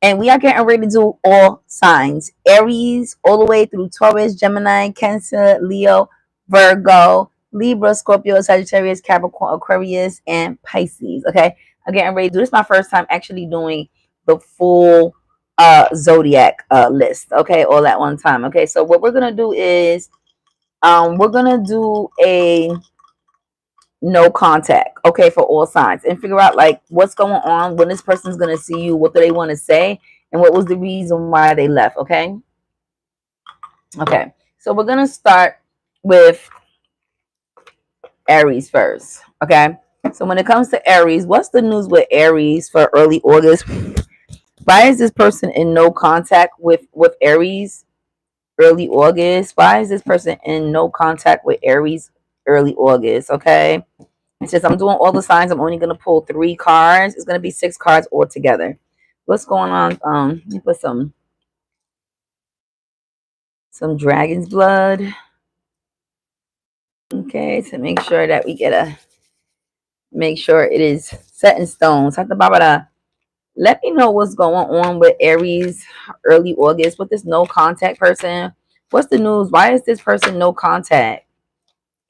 And we are getting ready to do all signs. Aries all the way through Taurus, Gemini, Cancer, Leo, Virgo, Libra, Scorpio, Sagittarius, Capricorn, Aquarius, and Pisces. Okay. I'm getting ready to do this. My first time actually doing the full zodiac list. Okay, all at one time. Okay, so what we're gonna do is we're gonna do a no contact, okay, for all signs, and figure out like what's going on when this person's gonna see you, what do they want to say, and what was the reason why they left. Okay. Okay, so we're gonna start with Aries first. Okay, so when it comes to Aries, what's the news with Aries for early August? Why is this person in no contact with Aries early August? Why is this person in no contact with Aries early August? Okay, it says I'm doing all the signs. I'm only gonna pull 3 cards. It's gonna be 6 cards altogether. What's going on? Let me put some dragon's blood. Okay, to make sure that we get make sure it is set in stone. So Barbara, let me know what's going on with Aries early August with this no contact person. What's the news? Why is this person no contact?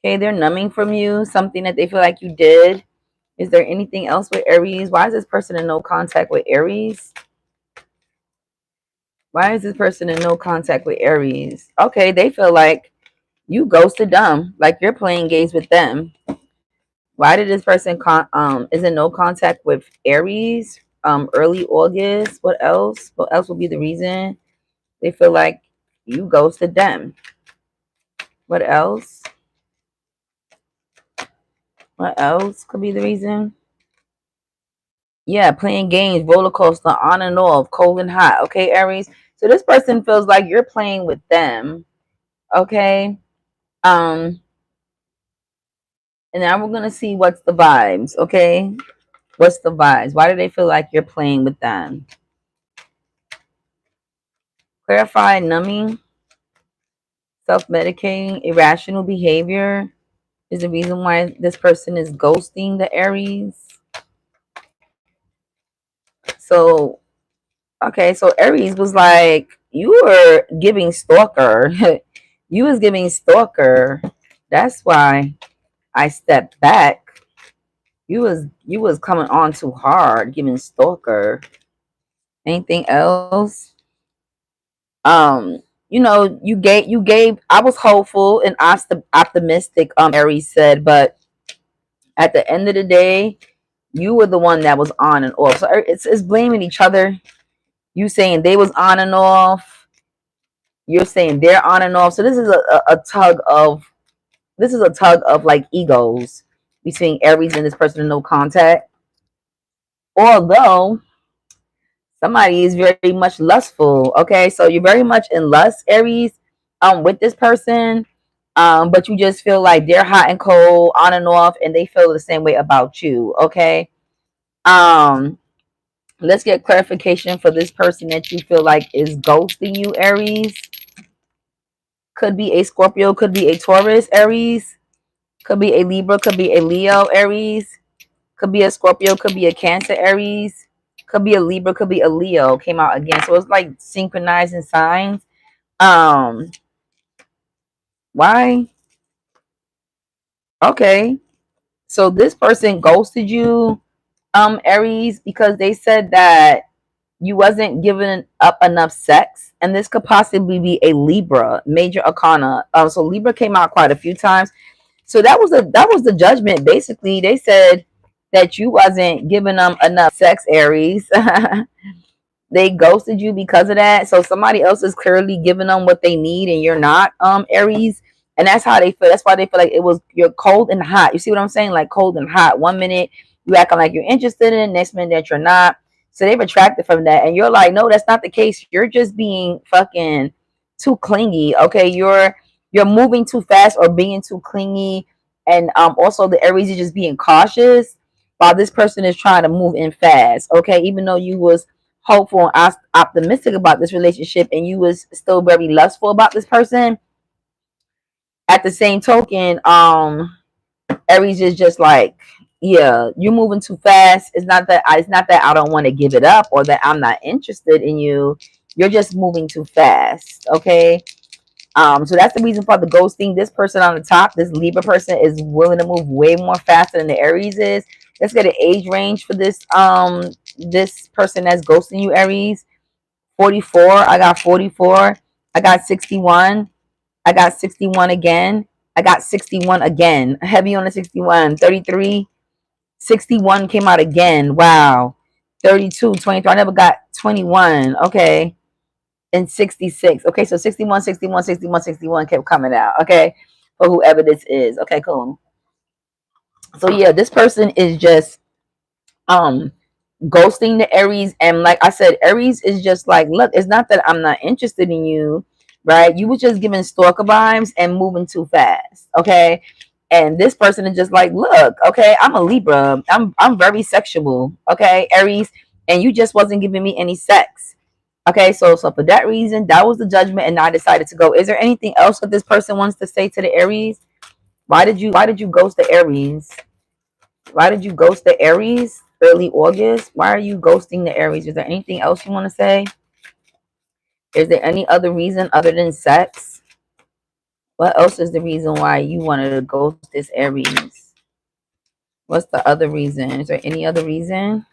Okay, they're numbing from you, something that they feel like you did. Is there anything else with Aries? Why is this person in no contact with Aries? Why is this person in no contact with Aries? Okay, they feel like you ghosted them, like you're playing games with them. Why did this person is in no contact with Aries early August? What else? What else would be the reason? They feel like you ghosted them. What else? What else could be the reason? Yeah, playing games, roller coaster, on and off, cold and hot. Okay, Aries. So this person feels like you're playing with them. Okay. Um, and now we're gonna see what's the vibes. Okay, what's the vibes? Why do they feel like you're playing with them? Clarify numbing, self-medicating, irrational behavior is the reason why this person is ghosting the Aries. So, okay, so Aries was like, you were giving stalker. You was giving stalker. That's why I stepped back. You was coming on too hard, giving stalker. Anything else? You know, you gave I was hopeful and optimistic, Aries said, but at the end of the day, you were the one that was on and off. So it's blaming each other. You saying they was on and off, you're saying they're on and off. So this is a tug of like egos between Aries and this person in no contact. Although somebody is very much lustful. Okay, so you're very much in lust, Aries, with this person. But you just feel like they're hot and cold, on and off, and they feel the same way about you. Okay. Um, let's get clarification for this person that you feel like is ghosting you, Aries. Could be a Scorpio, could be a Taurus, Aries. Could be a Libra, could be a Leo, Aries. Could be a Scorpio, could be a Cancer, Aries. Could be a Libra, could be a Leo. Came out again. So it's like synchronizing signs. Um, why? Okay. So this person ghosted you, Aries, because they said that you wasn't giving up enough sex, and this could possibly be a Libra, major arcana. So Libra came out quite a few times. So that was the judgment. Basically, they said that you wasn't giving them enough sex, Aries. They ghosted you because of that. So somebody else is clearly giving them what they need, and you're not, Aries. And that's how they feel. That's why they feel like you're cold and hot. You see what I'm saying? Like cold and hot. 1 minute you acting like you're interested in, next minute that you're not. So they've attracted from that, and you're like, no, that's not the case. You're just being fucking too clingy. Okay, you're moving too fast or being too clingy, and also the Aries is just being cautious while this person is trying to move in fast. Okay, even though you was hopeful and optimistic about this relationship and you was still very lustful about this person, at the same token, Aries is just like, Yeah, you're moving too fast. It's not that I don't want to give it up or that I'm not interested in you. You're just moving too fast. Okay. So that's the reason for the ghosting. This person on the top, this Libra person, is willing to move way more faster than the Aries is. Let's get an age range for this person that's ghosting you, Aries. 44. I got 44. I got 61. I got 61 again. I got 61 again. Heavy on the 61. 33. 61 came out again. Wow. 32, 23. I never got 21. Okay. And 66. Okay, so 61, 61, 61, 61 kept coming out. Okay. For whoever this is. Okay, cool. So yeah, this person is just um ghosting the Aries. And like I said, Aries is just like, look, it's not that I'm not interested in you, right? You were just giving stalker vibes and moving too fast. Okay. And this person is just like, look, okay, I'm a Libra. I'm very sexual. Okay, Aries, and you just wasn't giving me any sex. Okay, so for that reason, that was the judgment, and I decided to go. Is there anything else that this person wants to say to the Aries? Why did you ghost the Aries? Why did you ghost the Aries early August? Why are you ghosting the Aries? Is there anything else you want to say? Is there any other reason other than sex? What else is the reason why you wanted to ghost this Aries? What's the other reason? Is there any other reason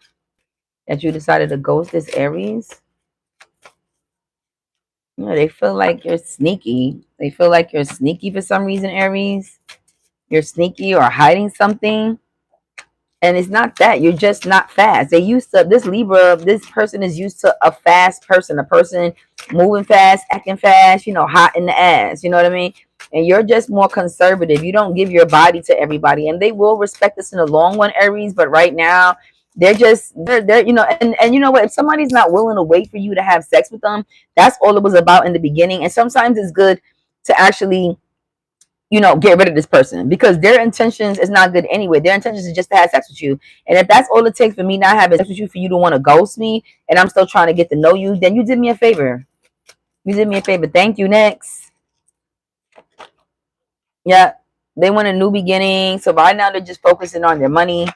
that you decided to ghost this Aries? You know, they feel like you're sneaky. They feel like you're sneaky for some reason, Aries. You're sneaky or hiding something. And it's not that. You're just not fast. They used to, this Libra, this person is used to a fast person, a person moving fast, acting fast, hot in the ass. You know what I mean? And you're just more conservative. You don't give your body to everybody. And they will respect us in the long run, Aries. But right now, they're and you know what? If somebody's not willing to wait for you to have sex with them, that's all it was about in the beginning. And sometimes it's good to actually get rid of this person because their intentions is not good anyway. Their intentions is just to have sex with you. And if that's all it takes for me not having sex with you, for you to want to ghost me, and I'm still trying to get to know you, then you did me a favor. You did me a favor. Thank you. Next. Yeah. They want a new beginning. So right now they're just focusing on their money.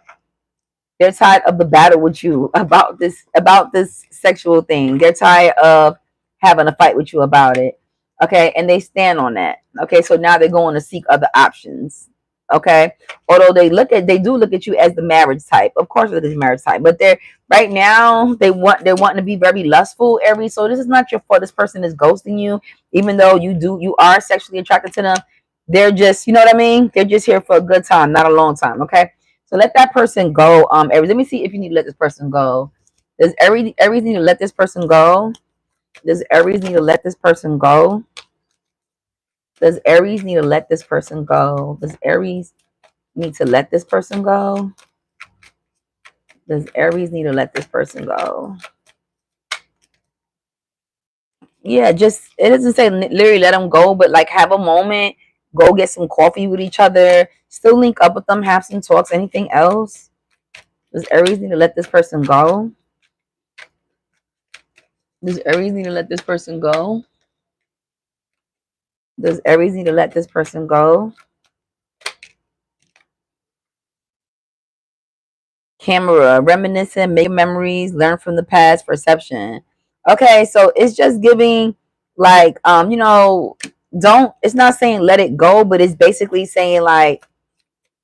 They're tired of the battle with you about this sexual thing. They're tired of having a fight with you about it. Okay, and they stand on that. Okay, so now they're going to seek other options. Okay, although they do look at you as the marriage type. Of course, look at the marriage type, but they're right now they're wanting to be very lustful. So this is not your fault. This person is ghosting you, even though you are sexually attracted to them. They're just, you know what I mean. They're just here for a good time, not a long time. Okay, so let that person go. Aries, let me see if you need to let this person go. Does Aries need to let this person go? Does Aries need to let this person go? Does Aries need to let this person go? Does Aries need to let this person go? Does Aries need to let this person go? Yeah, just it doesn't say literally let them go, but like have a moment, go get some coffee with each other, still link up with them, have some talks. Anything else? Does Aries need to let this person go? Does Aries need to let this person go? Does Aries need to let this person go? Camera, reminiscing, make memories, learn from the past, perception. Okay, so it's just giving like don't, it's not saying let it go, but it's basically saying like,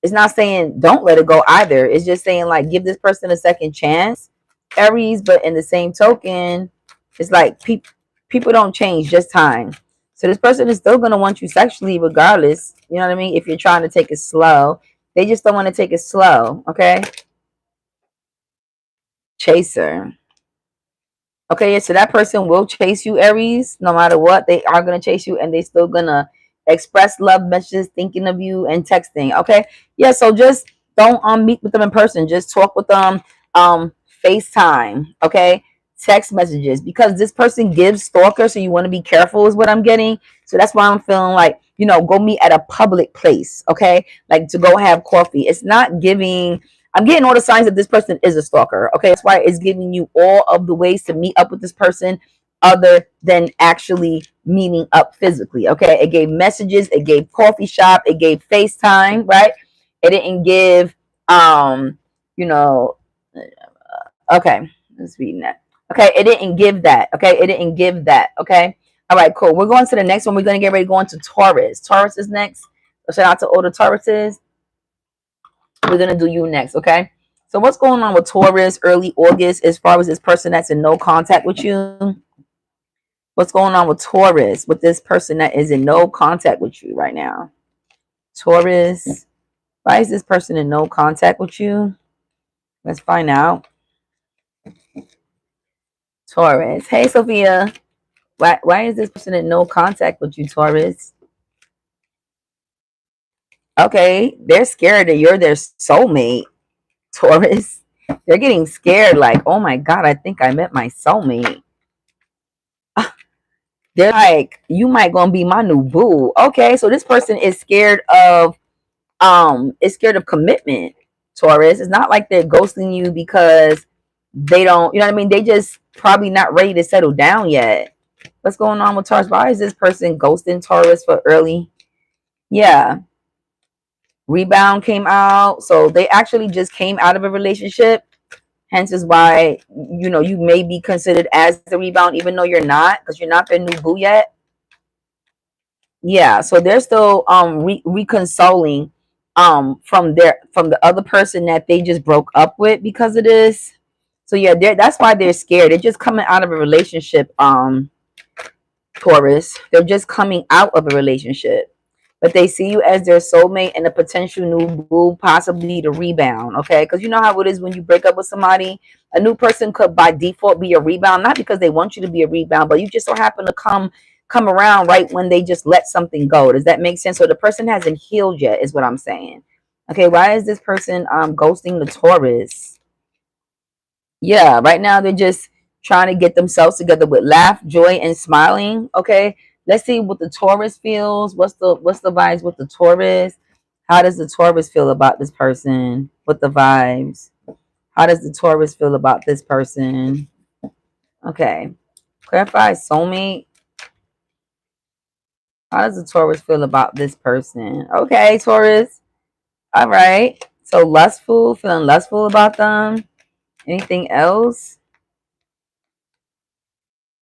it's not saying don't let it go either. It's just saying like give this person a second chance, Aries, but in the same token, it's like people don't change, just time. So this person is still gonna want you sexually regardless. You know what I mean? If you're trying to take it slow, they just don't want to take it slow. Okay. Chaser. Okay, yeah, so that person will chase you, Aries, no matter what. They are gonna chase you, and they still gonna express love messages, thinking of you, and texting. Okay, yeah. So just don't meet with them in person. Just talk with them, FaceTime. Okay, text messages, because this person gives stalker, so you want to be careful, is what I'm getting. So that's why I'm feeling like go meet at a public place. Okay, like to go have coffee. It's not giving. I'm getting all the signs that this person is a stalker. Okay, that's why it's giving you all of the ways to meet up with this person other than actually meeting up physically. Okay, it gave messages, it gave coffee shop, it gave FaceTime, right? It didn't give You know, okay, let's read that. Okay, it didn't give that. Okay, it didn't give that. Okay, all right, cool. We're going to the next one. We're gonna get ready to go into Taurus. Taurus is next. Shout out to all the Tauruses. We're gonna do you next. Okay. So what's going on with Taurus early August as far as this person that's in no contact with you? What's going on with Taurus with this person that is in no contact with you right now? Taurus, why is this person in no contact with you? Let's find out. Taurus. Hey, Sophia. Why is this person in no contact with you, Taurus? Okay, they're scared that you're their soulmate, Taurus. They're getting scared like, oh my God, I think I met my soulmate. They're like, you might gonna be my new boo. Okay, so this person is scared of commitment, Taurus. It's not like they're ghosting you because they don't, you know what I mean? They just probably not ready to settle down yet. What's going on with Taurus? Why is this person ghosting Taurus for early? Yeah. Rebound came out. So they actually just came out of a relationship. Hence is why, you know, you may be considered as the rebound, even though you're not, because you're not their new boo yet. Yeah, so they're still reconsoling from the other person that they just broke up with because of this. So yeah, that's why they're scared. They're just coming out of a relationship, Taurus. They're just coming out of a relationship. But they see you as their soulmate and a potential new boo, possibly the rebound, okay? Because you know how it is when you break up with somebody. A new person could by default be a rebound, not because they want you to be a rebound, but you just so happen to come around right when they just let something go. Does that make sense? So the person hasn't healed yet, is what I'm saying. Okay, why is this person ghosting the Taurus? Yeah, right now they're just trying to get themselves together with laugh, joy, and smiling. Okay, let's see what the Taurus feels. What's the vibes with the Taurus? How does the Taurus feel about this person? What the vibes? How does the Taurus feel about this person? Okay, clarify soulmate. How does the Taurus feel about this person? Okay, Taurus. All right. So lustful, feeling lustful about them. Anything else?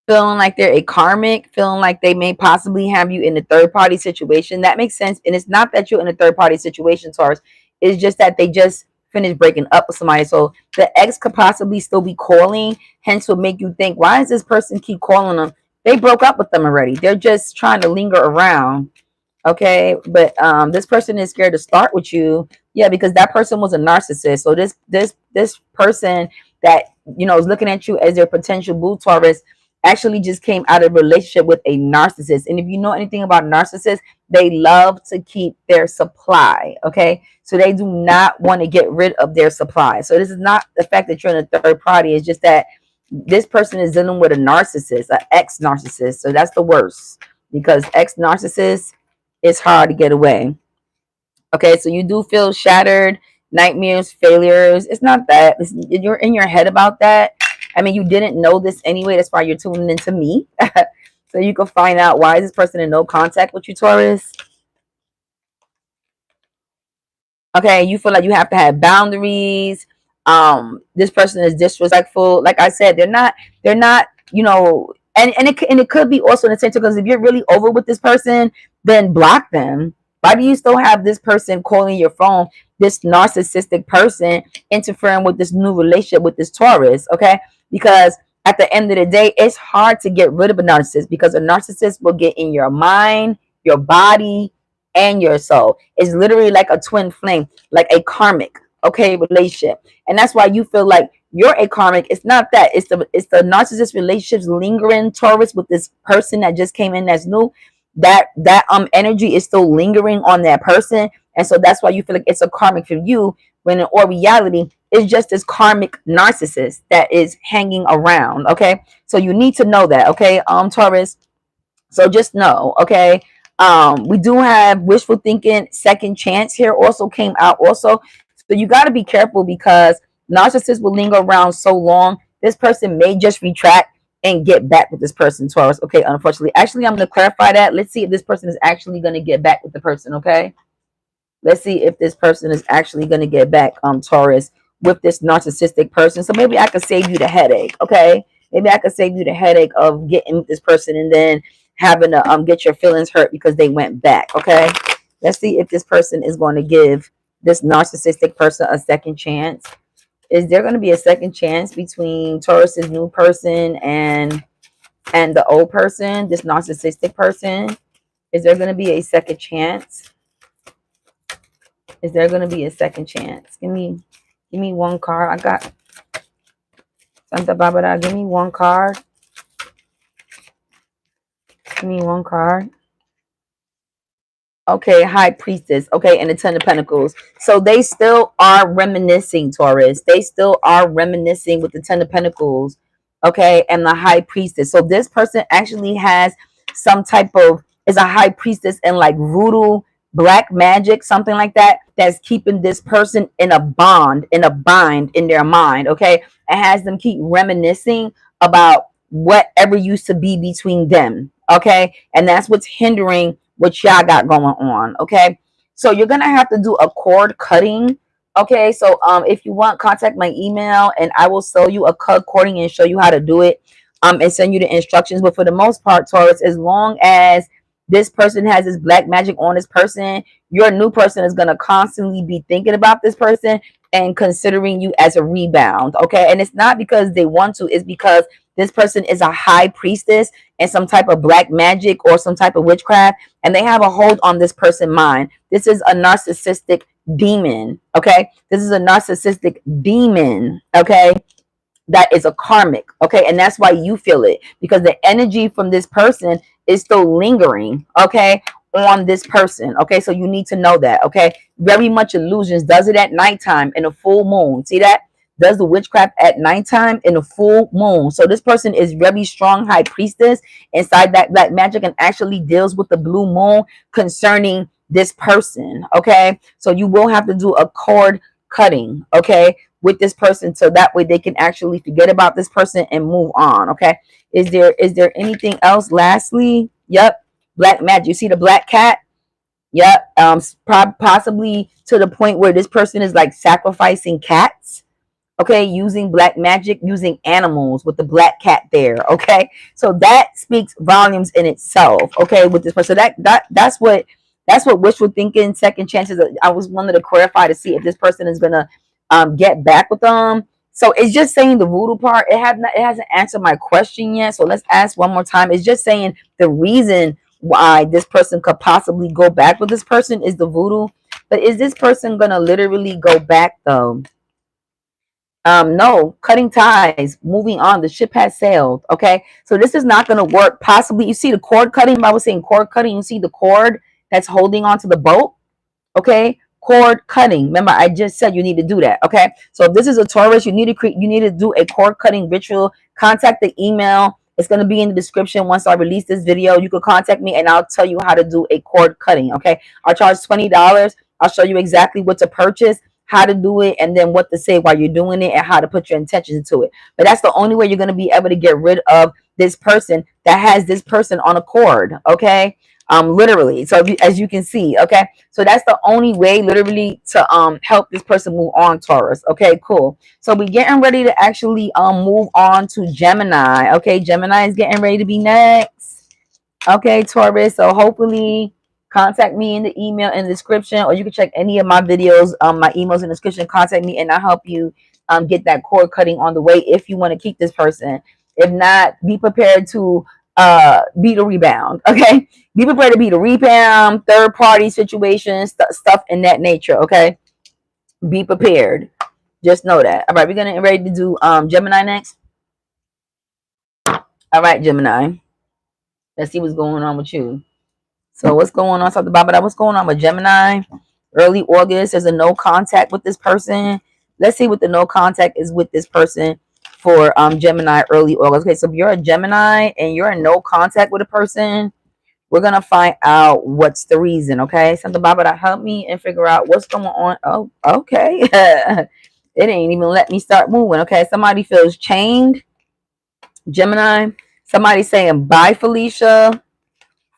Feeling like they're a karmic, feeling like they may possibly have you in a third party situation. That makes sense. And it's not that you're in a third party situation, Taurus. It's just that they just finished breaking up with somebody. So the ex could possibly still be calling, hence will make you think, why does this person keep calling them? They broke up with them already. They're just trying to linger around. Okay, but this person is scared to start with you. Yeah, because that person was a narcissist. So this person that, you know, is looking at you as their potential boo, Taurus, actually just came out of a relationship with a narcissist. And if you know anything about narcissists, they love to keep their supply. Okay, so they do not want to get rid of their supply. So this is not the fact that you're in a third party. It's just that this person is dealing with a narcissist, an ex narcissist. So that's the worst, because ex narcissist, it's hard to get away. Okay, so you do feel shattered, nightmares, failures. It's not that. You're in your head about that. I mean, you didn't know this anyway. That's why you're tuning into me. So you can find out why is this person in no contact with you, Taurus. Okay, you feel like you have to have boundaries. This person is disrespectful. Like I said, they're not, you know, and it could be also in the same, because if you're really over with this person, then block them. Why do you still have this person calling your phone, this narcissistic person interfering with this new relationship with this Taurus? Okay, because at the end of the day, it's hard to get rid of a narcissist, because a narcissist will get in your mind, your body, and your soul. It's literally like a twin flame, like a karmic, okay, relationship. And that's why you feel like you're a karmic. It's not that. It's the narcissist relationships lingering, Taurus, with this person that just came in that's new. That energy is still lingering on that person. And so that's why you feel like it's a karmic for you, when in all reality, it's just this karmic narcissist that is hanging around. Okay. So you need to know that, okay, Taurus. So just know, okay. We do have wishful thinking, second chance here also came out also. So you got to be careful, because narcissists will linger around so long. This person may just retract and get back with this person, Taurus. Okay, unfortunately. Actually, I'm going to clarify that. Let's see if this person is actually going to get back with the person, okay? Let's see if this person is actually going to get back, Taurus, with this narcissistic person. So maybe I could save you the headache, okay? Maybe I could save you the headache of getting with this person and then having to get your feelings hurt because they went back, okay? Let's see if this person is going to give this narcissistic person a second chance. Is there going to be a second chance between Taurus's new person and the old person, this narcissistic person? Is there going to be a second chance? Is there going to be a second chance? Give me one card. I got Santa Barbara. Give me one card. Give me one card. Okay, High Priestess. Okay, and the Ten of Pentacles. So they still are reminiscing, Taurus. They still are reminiscing with the Ten of Pentacles. Okay, and the High Priestess. So this person actually has some type of, is a High Priestess and like voodoo, black magic, something like that, that's keeping this person in a bind in their mind. Okay, it has them keep reminiscing about whatever used to be between them. Okay, and that's what's hindering what y'all got going on. Okay, so you're gonna have to do a cord cutting. Okay, so if you want, contact my email and I will sell you a cord cording and show you how to do it, and send you the instructions. But for the most part, Taurus, as long as this person has this black magic on this person, your new person is gonna constantly be thinking about this person and considering you as a rebound. Okay, and it's not because they want to, it's because this person is a high priestess and some type of black magic or some type of witchcraft, and they have a hold on this person's mind. This is a narcissistic demon. Okay, this is a narcissistic demon. Okay, that is a karmic. Okay, and that's why you feel it, because the energy from this person is still lingering, okay, on this person. Okay, so you need to know that. Okay, very much illusions. Does it at nighttime in a full moon. See that? Does the witchcraft at nighttime in a full moon. So this person is very strong high priestess inside that black magic and actually deals with the blue moon concerning this person. Okay, so you will have to do a cord cutting, okay, with this person, so that way they can actually forget about this person and move on. Okay, is there anything else? Lastly, yep, black magic. You see the black cat? Yep. Possibly to the point where this person is like sacrificing cats. Okay, using black magic, using animals with the black cat there. Okay, so that speaks volumes in itself. Okay, with this person, that's what wishful thinking, second chances. I was wanted to clarify to see if this person is gonna get back with them. So it's just saying the voodoo part. It hasn't answered my question yet. So let's ask one more time. It's just saying the reason why this person could possibly go back with this person is the voodoo. But is this person gonna literally go back though? No, cutting ties, moving on. The ship has sailed. Okay, so this is not going to work. Possibly, you see the cord cutting. I was saying cord cutting. You see the cord that's holding on to the boat. Okay, cord cutting. Remember, I just said you need to do that. Okay, so if this is a Taurus, you need to do a cord cutting ritual. Contact the email. It's going to be in the description once I release this video. You can contact me and I'll tell you how to do a cord cutting. Okay, I'll charge $20. I'll show you exactly what to purchase, how to do it, and then what to say while you're doing it and how to put your intentions into it. But that's the only way you're going to be able to get rid of this person that has this person on a cord. Okay, literally. So as you can see, okay, so that's the only way literally to help this person move on, Taurus. Okay, cool. So we're getting ready to actually move on to Gemini. Okay, Gemini is getting ready to be next. Okay, Taurus, so hopefully contact me in the email in the description, or you can check any of my videos, my emails in the description. Contact me and I'll help you get that cord cutting on the way if you want to keep this person. If not, be prepared to be the rebound. Okay, be prepared to be the rebound, third party situations, stuff in that nature. Okay, be prepared. Just know that. All right, we're gonna ready to do Gemini next. All right, Gemini, let's see what's going on with you. So what's going on? Talk about that. What's going on with Gemini? Early August, there's a no contact with this person. Let's see what the no contact is with this person for Gemini early August. Okay, so if you're a Gemini and you're in no contact with a person, we're gonna find out what's the reason. Okay, something about that help me and figure out what's going on. Oh, okay. It ain't even let me start moving. Okay, somebody feels chained. Gemini. Somebody saying bye, Felicia,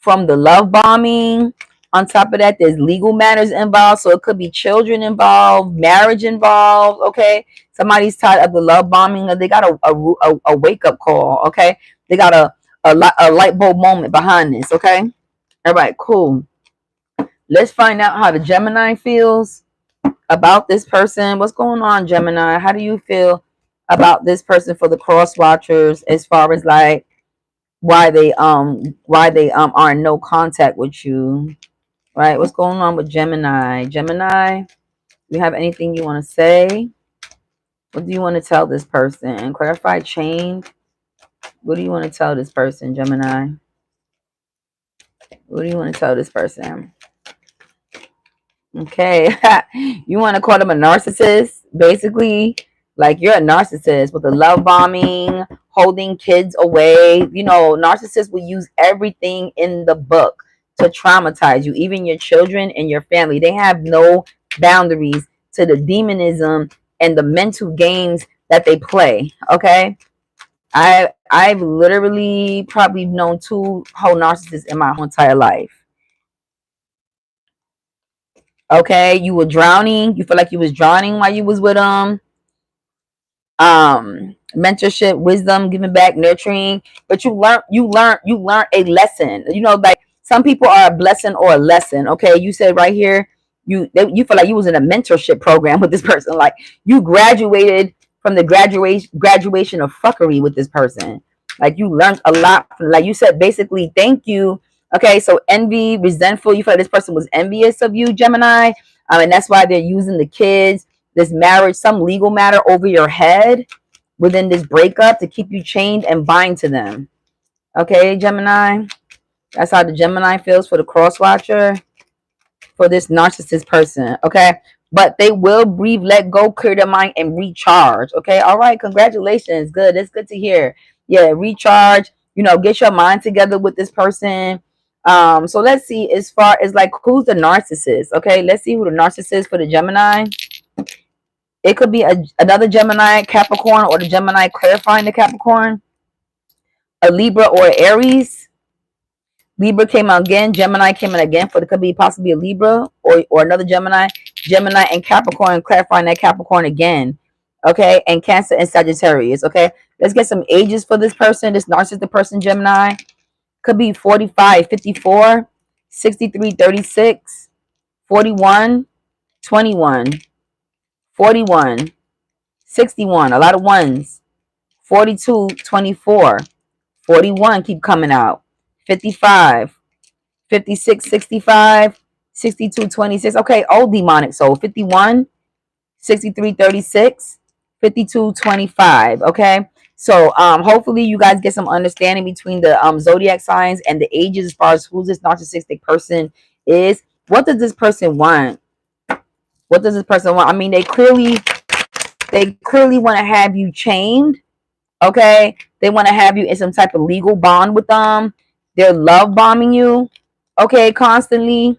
from the love bombing. On top of that, there's legal matters involved. So it could be children involved, marriage involved. Okay. Somebody's tired of the love bombing, or they got a wake up call. Okay. They got a light bulb moment behind this. Okay. All right. Cool. Let's find out how the Gemini feels about this person. What's going on, Gemini? How do you feel about this person for the cross watchers, as far as like why they are in no contact with you? Right? What's going on with Gemini? Gemini, do you have anything you want to say? What do you want to tell this person? Clarify change. What do you want to tell this person, Gemini? What do you want to tell this person? Okay. You want to call them a narcissist? Basically, like you're a narcissist with the love bombing, holding kids away. You know, narcissists will use everything in the book to traumatize you, even your children and your family. They have no boundaries to the demonism and the mental games that they play. Okay. I've literally probably known 2 whole narcissists in my whole entire life. Okay, you were drowning. You feel like you was drowning while you was with them. Mentorship, wisdom, giving back, nurturing. But you learned a lesson. You know, like some people are a blessing or a lesson. Okay, you said right here, you feel like you was in a mentorship program with this person. Like you graduated from the graduation of fuckery with this person. Like you learned a lot. Like you said, basically, thank you. Okay, so envy, resentful. You feel like this person was envious of you, Gemini, and that's why they're using the kids, this marriage, some legal matter over your head within this breakup to keep you chained and bind to them. Okay, Gemini. That's how the Gemini feels for the cross watcher, for this narcissist person. Okay, but they will breathe, let go, clear their mind, and recharge. Okay, all right, congratulations. Good, it's good to hear. Yeah, recharge. You know, get your mind together with this person. So let's see, as far as like who's the narcissist. Okay, let's see who the narcissist is for the Gemini. It could be another Gemini, Capricorn, or the Gemini clarifying the Capricorn, a Libra or Aries. Libra came out again. Gemini came in again. For it could be possibly a Libra or another Gemini. Gemini and Capricorn clarifying that Capricorn again. Okay, and Cancer and Sagittarius. Okay, let's get some ages for this person, this narcissistic person, Gemini. Could be 45, 54, 63, 36, 41, 21, 41, 61, a lot of ones, 42, 24, 41 keep coming out, 55, 56, 65, 62, 26. Okay, old demonic soul, 51, 63, 36, 52, 25. Okay, so hopefully you guys get some understanding between the zodiac signs and the ages as far as who this narcissistic person is. What does this person want? What does this person want? I mean, they clearly want to have you chained. Okay, they want to have you in some type of legal bond with them. They're love bombing you, okay, constantly.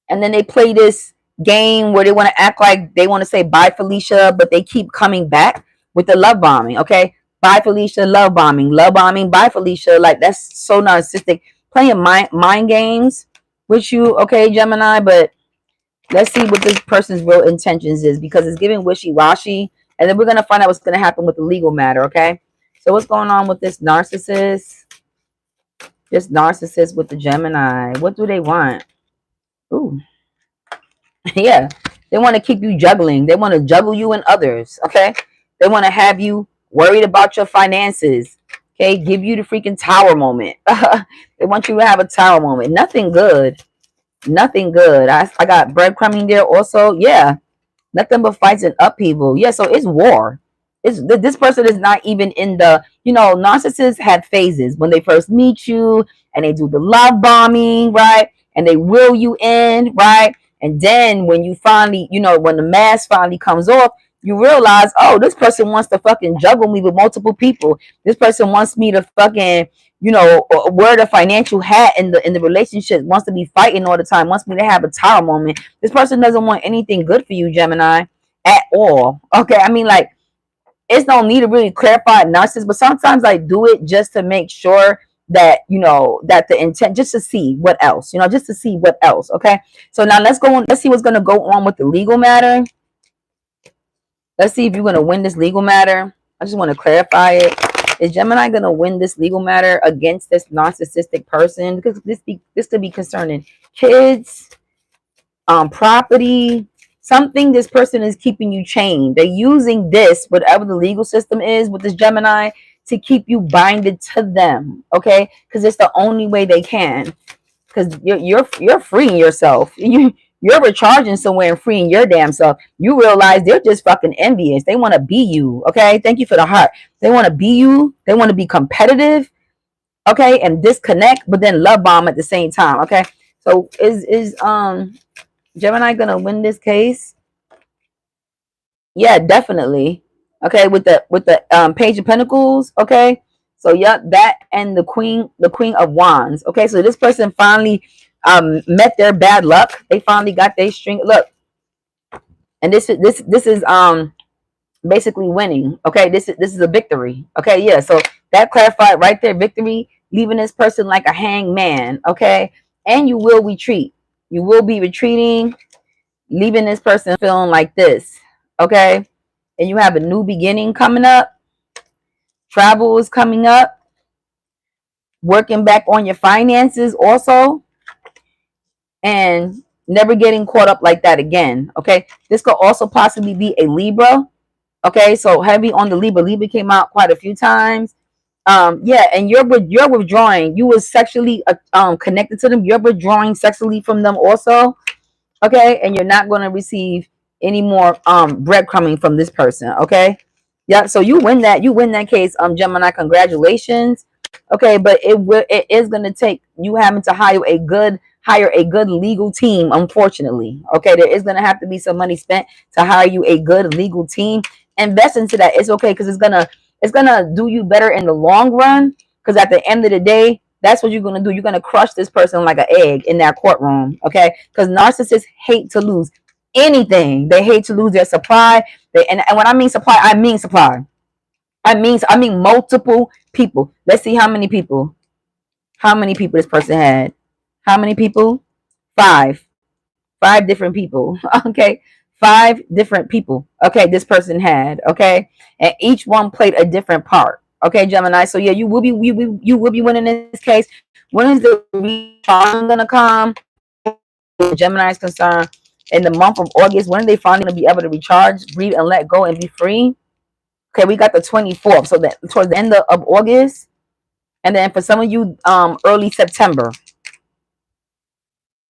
And then they play this game where they want to act like they want to say bye Felicia, but they keep coming back with the love bombing. Okay, bye Felicia, love bombing, bye Felicia. Like that's so narcissistic, playing mind games with you. Okay, Gemini, but let's see what this person's real intentions is, because it's giving wishy-washy. And then we're going to find out what's going to happen with the legal matter, okay? So what's going on with this narcissist? This narcissist with the Gemini. What do they want? Ooh. Yeah. They want to keep you juggling. They want to juggle you and others, okay? They want to have you worried about your finances, okay? Give you the freaking tower moment. They want you to have a tower moment. Nothing good. Nothing good. I got breadcrumbing there also. Yeah. Nothing but fights and upheaval. Yeah, so it's war. This person is not even in the, narcissists have phases when they first meet you and they do the love bombing, right? And they will you in, right? And then when you finally, when the mask finally comes off, you realize, oh, this person wants to fucking juggle me with multiple people. This person wants me to fucking, wear the financial hat in the relationship, wants to be fighting all the time, wants me to have a tower moment. This person doesn't want anything good for you, Gemini, at all. Okay, I mean, like, it's no need to really clarify narcissist, but sometimes I do it just to make sure that, you know, that the intent, just to see what else, you know, just to see what else. Okay, so now let's go on, let's see what's going to go on with the legal matter. Let's see if you're going to win this legal matter. I just want to clarify it. Is Gemini going to win this legal matter against this narcissistic person? Because this could be concerning kids, property, something. This person is keeping you chained. They're using this, whatever the legal system is with this Gemini, to keep you binded to them. Okay, because it's the only way they can. Because you're freeing yourself. You're recharging somewhere and freeing your damn self. You realize they're just fucking envious. They want to be you. Okay, thank you for the heart. They want to be you. They want to be competitive. Okay, and disconnect, but then love bomb at the same time. Okay, so is Gemini gonna win this case? Yeah, definitely. Okay, with the Page of Pentacles. Okay, so yeah, that and the Queen of Wands. Okay, so this person finally met their bad luck. They finally got their string. Look, and this is basically winning. Okay, this is a victory. Okay, yeah. So that clarified right there, victory, leaving this person like a hangman. Okay, and you will retreat. You will be retreating, leaving this person feeling like this. Okay, and you have a new beginning coming up. Travel is coming up. Working back on your finances also, and never getting caught up like that again. Okay, this could also possibly be a Libra. Okay, so heavy on the Libra. Libra came out quite a few times. Yeah, and you're withdrawing. You were sexually connected to them. You're withdrawing sexually from them also. Okay, and you're not going to receive any more breadcrumbing from this person. Okay, yeah. So you win that case, Gemini. Congratulations. Okay, but it is going to take you having to hire a good legal team. Unfortunately, okay, there is going to have to be some money spent to hire you a good legal team. Invest into that. It's okay, because it's gonna do you better in the long run. Because at the end of the day, that's what you're gonna do. You're gonna crush this person like an egg in that courtroom. Okay, because narcissists hate to lose anything. They hate to lose their supply. And when I mean supply, I mean supply. I mean multiple people. Let's see how many people. How many people this person had? How many people? 5. 5 different people. Okay. 5 different people. Okay, this person had. Okay, and each one played a different part. Okay, Gemini. So yeah, you will be winning this case. When is the recharge gonna come? Gemini is concerned. In the month of August, when are they finally gonna be able to recharge, breathe, and let go and be free? Okay, we got the 24th. So that towards the end of August, and then for some of you, early September.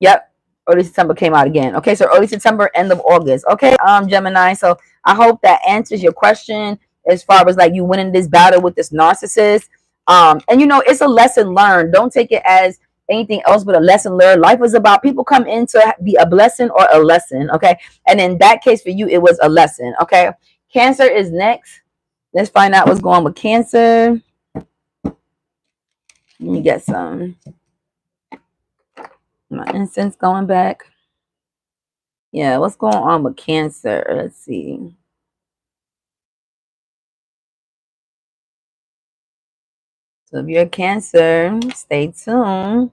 Yep. Early September came out again. Okay, so early September, end of August. Okay, Gemini. So I hope that answers your question as far as like you winning this battle with this narcissist. And you know, it's a lesson learned. Don't take it as anything else but a lesson learned. Life is about people come in to be a blessing or a lesson. Okay, and in that case for you, it was a lesson. Okay, Cancer is next. Let's find out what's going on with Cancer. Let me get some. My incense going back. Yeah, what's going on with Cancer? Let's see. So if you're Cancer, stay tuned.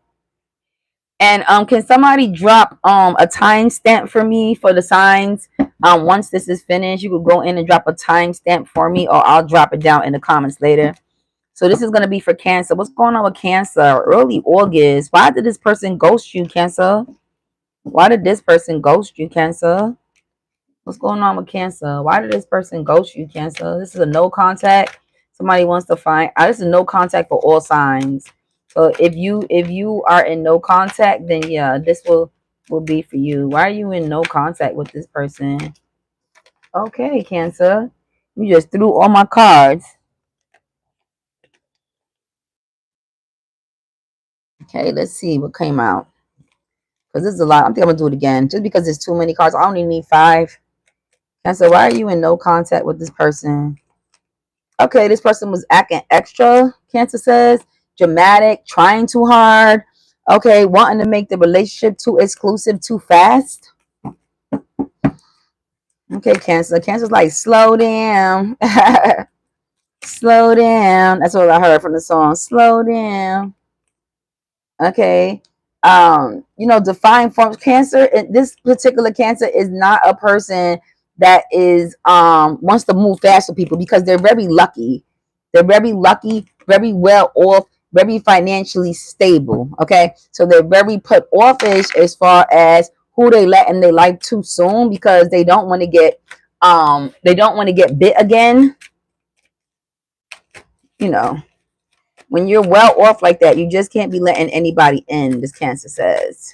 And can somebody drop a timestamp for me for the signs? Once this is finished, you could go in and drop a timestamp for me, or I'll drop it down in the comments later. So this is gonna be for Cancer. What's going on with Cancer? Early August. Why did this person ghost you, Cancer? Why did this person ghost you, Cancer? What's going on with Cancer? Why did this person ghost you, Cancer? This is a no contact. Somebody wants to find. This is no contact for all signs. So if you are in no contact, then yeah, this will be for you. Why are you in no contact with this person? Okay, Cancer. You just threw all my cards. Okay, let's see what came out. Because this is a lot. I think I'm going to do it again. Just because there's too many cards. I only need 5. Cancer, why are you in no contact with this person? Okay, this person was acting extra, Cancer says. Dramatic, trying too hard. Okay, wanting to make the relationship too exclusive too fast. Okay, Cancer. Cancer's like, slow down. Slow down. That's what I heard from the song. Slow down. Okay. You know, define forms cancer. This particular cancer is not a person that is wants to move fast with people because they're very lucky. They're very lucky, very well off, very financially stable. Okay. So they're very put offish as far as who they let in their life too soon because they don't want to get bit again. You know, when you're well off like that, you just can't be letting anybody in, this cancer says.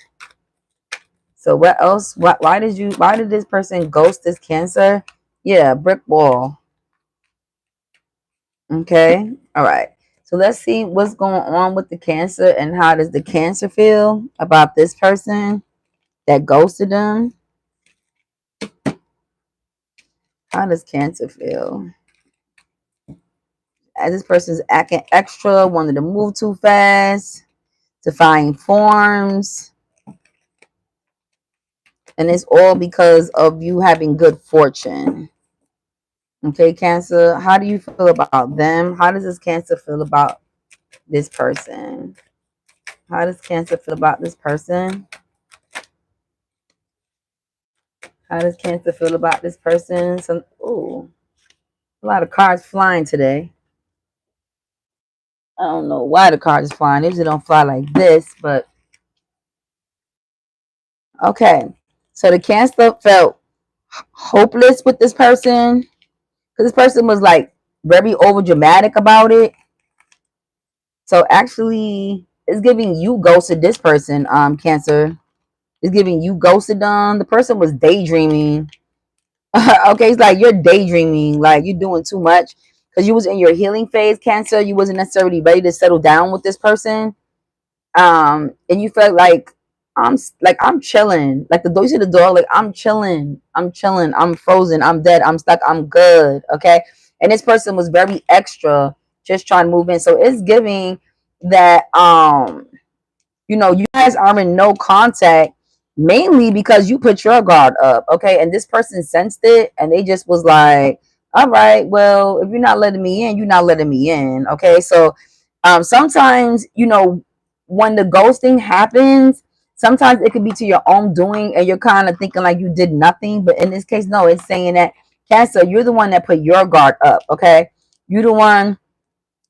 So what else? Why did this person ghost this cancer? Yeah, brick wall. Okay. All right. So let's see what's going on with the cancer and how does the cancer feel about this person that ghosted them? How does cancer feel? As this person's acting extra, wanted to move too fast, defying forms. And it's all because of you having good fortune. Okay, Cancer, how do you feel about them? How does this Cancer feel about this person? How does Cancer feel about this person? How does Cancer feel about this person? Ooh, a lot of cards flying today. I don't know why the cards is flying. They usually don't fly like this, but okay. So the Cancer felt hopeless with this person because this person was like very over dramatic about it. So actually, it's giving you ghosted this person, Cancer. It's giving you ghosted them. The person was daydreaming. Okay, it's like you're daydreaming, like you're doing too much because you was in your healing phase, Cancer. You wasn't necessarily ready to settle down with this person. And you felt I'm chilling. Like the dog, you see the dog, like I'm chilling, I'm frozen, I'm dead, I'm stuck, I'm good. Okay. And this person was very extra, just trying to move in. So it's giving that you know, you guys are in no contact mainly because you put your guard up, okay? And this person sensed it and they just was like, all right, well, if you're not letting me in, you're not letting me in, okay? So sometimes, you know, when the ghosting happens, sometimes it could be to your own doing and you're kind of thinking like you did nothing. But in this case, no, it's saying that, Cancer, you're the one that put your guard up, okay? You're the one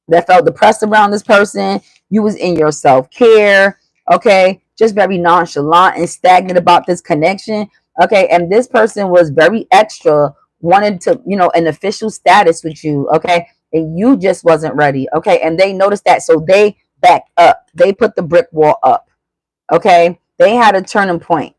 that felt depressed around this person. You was in your self-care, okay, just very nonchalant and stagnant about this connection, okay, and this person was very extra, wanted to, you know, an official status with you, okay, and you just wasn't ready, okay, and they noticed that, so they backed up, they put the brick wall up, okay, they had a turning point.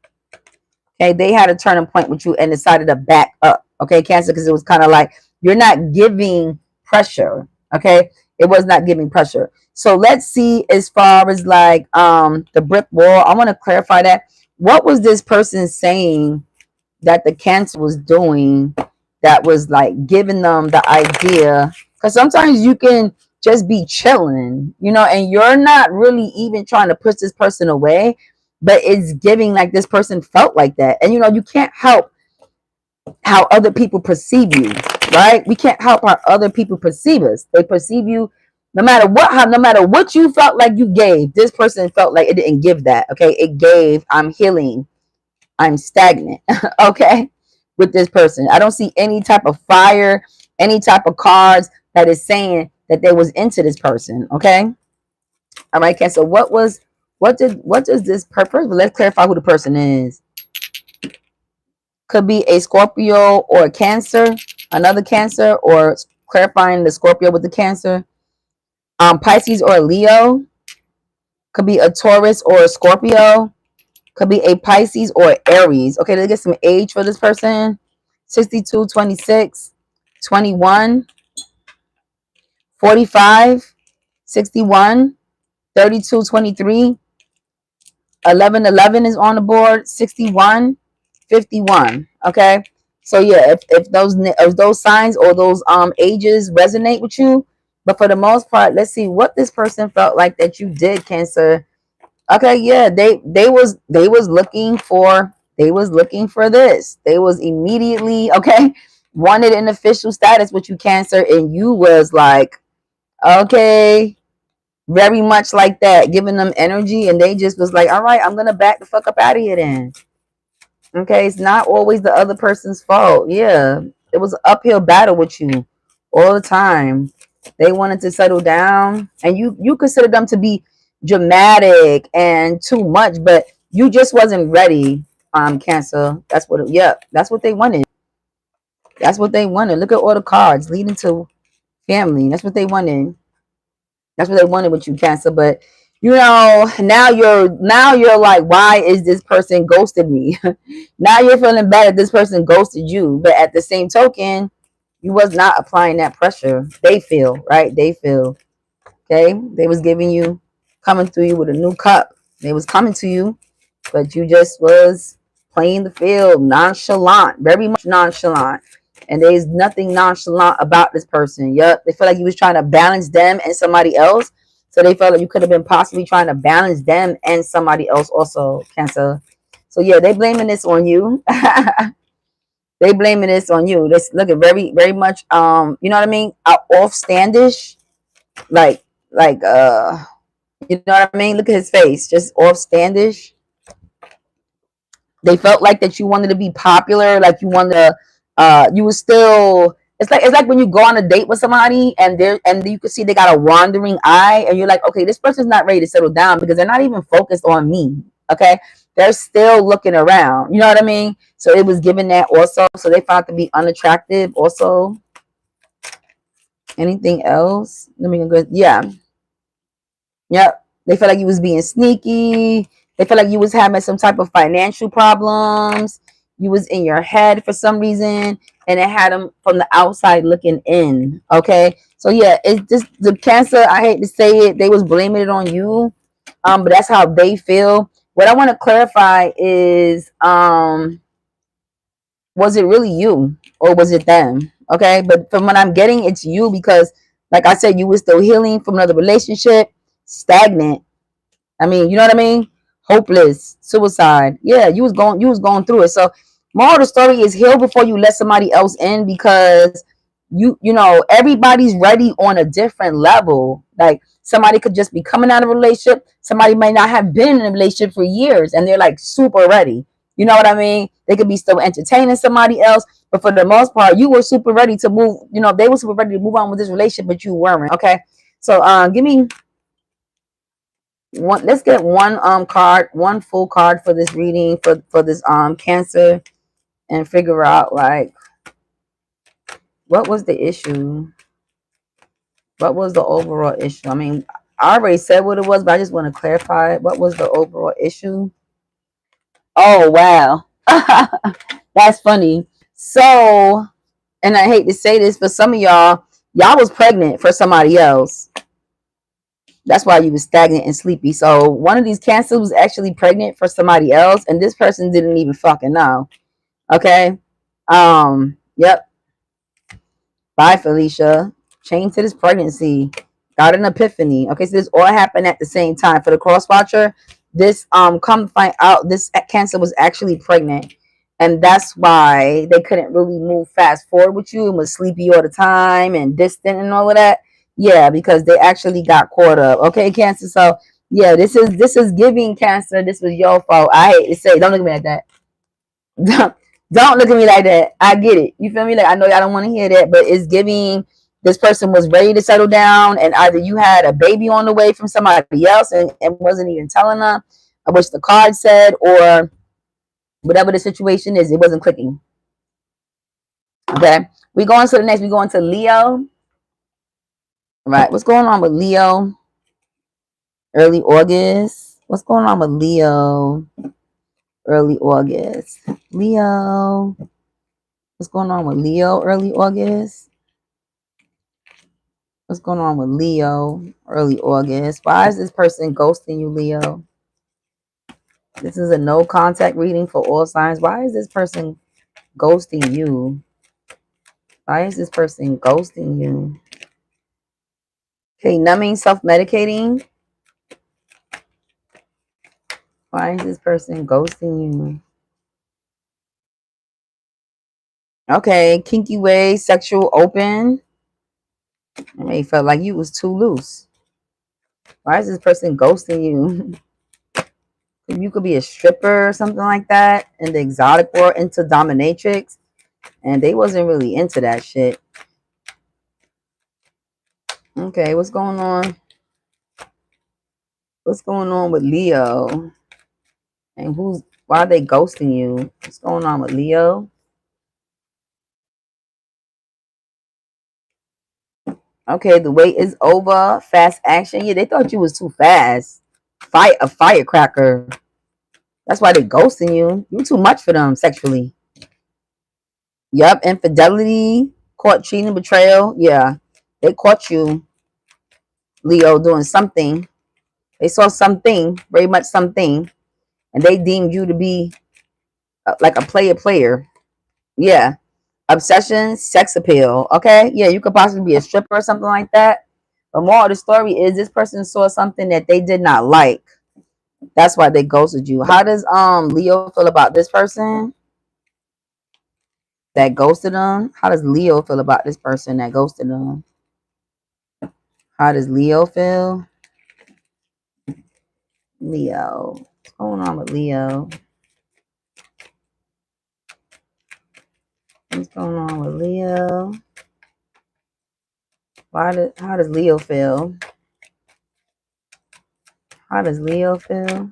Okay, they had a turning point with you and decided to back up. Okay, Cancer, because it was kind of like you're not giving pressure. Okay, it was not giving pressure. So let's see as far as like the brick wall. I want to clarify that. What was this person saying that the Cancer was doing that was like giving them the idea? Because sometimes you can just be chilling, you know, and you're not really even trying to push this person away, but it's giving like this person felt like that. And you know, you can't help how other people perceive you, right? We can't help how other people perceive us. They perceive you no matter what, no matter what you felt like you gave. This person felt like it didn't give that. Okay, it gave, I'm healing, I'm stagnant. Okay, with this person, I don't see any type of fire, any type of cards that is saying that they was into this person. Okay, all right, Ken. So what does this purpose? But let's clarify who the person is. Could be a Scorpio or a Cancer, another Cancer, or clarifying the Scorpio with the Cancer. Pisces or a Leo. Could be a Taurus or a Scorpio. Could be a Pisces or Aries. Okay, let's get some age for this person. 62, 26, 21, 45, 61, 32, 23, 11, 11 is on the board, 61, 51. Okay, so yeah, if those signs or those ages resonate with you, but for the most part, let's see what this person felt like that you did, Cancer. Okay, yeah, they was looking for this. They was immediately, okay, wanted an official status with you, Cancer, and you was like, okay, very much like that, giving them energy, and they just was like, all right, I'm gonna back the fuck up out of here then. Okay, it's not always the other person's fault. Yeah, it was an uphill battle with you all the time. They wanted to settle down, and you considered them to be dramatic and too much, but you just wasn't ready. Cancer. That's what. Yeah, that's what they wanted. That's what they wanted. Look at all the cards leading to family. That's what they wanted. That's what they wanted with you, Cancer. But you know, now you're like, why is this person ghosted me? Now you're feeling bad that this person ghosted you. But at the same token, you was not applying that pressure. They feel, right? They feel. Okay. They was giving you, coming through you with a new cup. They was coming to you, but you just was playing the field nonchalant, very much nonchalant. And there's nothing nonchalant about this person. Yep. They feel like you was trying to balance them and somebody else. So they felt like you could have been possibly trying to balance them and somebody else also, Cancer. So yeah, they blaming this on you. They blaming this on you. This looking very, very much you know what I mean? Off standish. Like you know what I mean? Look at his face. Just off standish. They felt like that you wanted to be popular, like you wanted to you was still, it's like when you go on a date with somebody and you can see they got a wandering eye and you're like, okay, this person's not ready to settle down because they're not even focused on me. Okay. They're still looking around. You know what I mean? So it was given that also. So they found to be unattractive also. Anything else? Let me go. Yeah. Yep. They felt like you was being sneaky. They felt like you was having some type of financial problems. You was in your head for some reason, and it had them from the outside looking in. Okay, so yeah, it's just the Cancer. I hate to say it, they was blaming it on you, but that's how they feel. What I want to clarify is, was it really you or was it them? Okay, but from what I'm getting, it's you because, like I said, you were still healing from another relationship, stagnant. I mean, you know what I mean? Hopeless, suicide. Yeah, you was going through it. So moral of the story is heal before you let somebody else in because you know, everybody's ready on a different level. Like somebody could just be coming out of a relationship. Somebody might not have been in a relationship for years and they're like super ready. You know what I mean? They could be still entertaining somebody else, but for the most part, you were super ready to move. You know, they were super ready to move on with this relationship, but you weren't. Okay. So give me one. Let's get one card, one full card for this reading for this Cancer, and figure out like what was the issue, what was the overall issue. I mean, I already said what it was, but I just want to clarify what was the overall issue. Oh wow. That's funny. So, and I hate to say this, but some of y'all was pregnant for somebody else. That's why you was stagnant and sleepy. So one of these Cancers was actually pregnant for somebody else, and this person didn't even fucking know. Okay. Yep. Bye, Felicia. Chained to this pregnancy. Got an epiphany. Okay, so this all happened at the same time. For the cross watcher, this come find out this Cancer was actually pregnant. And that's why they couldn't really move fast forward with you and was sleepy all the time and distant and all of that. Yeah, because they actually got caught up. Okay, Cancer. So yeah, this is giving Cancer. This was your fault. I hate to say, don't look at me like that. Don't look at me like that. I get it. You feel me? Like I know y'all don't want to hear that, but it's giving this person was ready to settle down, and either you had a baby on the way from somebody else and wasn't even telling them, which the card said, or whatever the situation is, it wasn't clicking. Okay, we go on to the next. We go on to Leo. Right, what's going on with Leo? Early August. What's going on with Leo? Early August. Leo. What's going on with Leo? Early August. What's going on with Leo? Early August. Why is this person ghosting you, Leo? This is a no contact reading for all signs. Why is this person ghosting you? Why is this person ghosting you? Okay, numbing, self-medicating. Why is this person ghosting you? Okay, kinky way, sexual open. It may felt like you was too loose. Why is this person ghosting you? You could be a stripper or something like that in the exotic world, into dominatrix, and they wasn't really into that shit. Okay, what's going on? What's going on with Leo? And why are they ghosting you? What's going on with Leo? Okay, the wait is over. Fast action. Yeah, they thought you was too fast. Fight a firecracker. That's why they ghosting you. You too much for them sexually. Yup, infidelity, caught cheating, betrayal. Yeah, they caught you, Leo, doing something. They saw something, very much something, and they deemed you to be like a player. Yeah, obsession, sex appeal. Okay, yeah, you could possibly be a stripper or something like that. But more of the story is this person saw something that they did not like. That's why they ghosted you. How does Leo feel about this person that ghosted them? How does Leo feel about this person that ghosted them? How does Leo feel? Leo. What's going on with Leo? What's going on with Leo? How does Leo feel? How does Leo feel?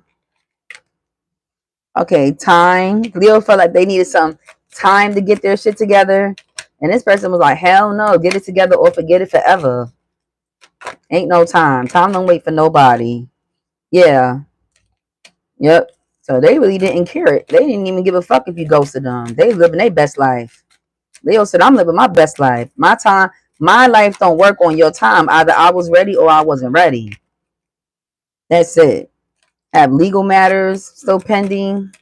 Okay, time. Leo felt like they needed some time to get their shit together. And this person was like, hell no, get it together or forget it forever. Ain't no time. Time don't wait for nobody. Yeah. Yep. So they really didn't care it. They didn't even give a fuck if you ghosted them. They living their best life. Leo said, I'm living my best life. My time, my life don't work on your time. Either I was ready or I wasn't ready. That's it. Have legal matters still pending.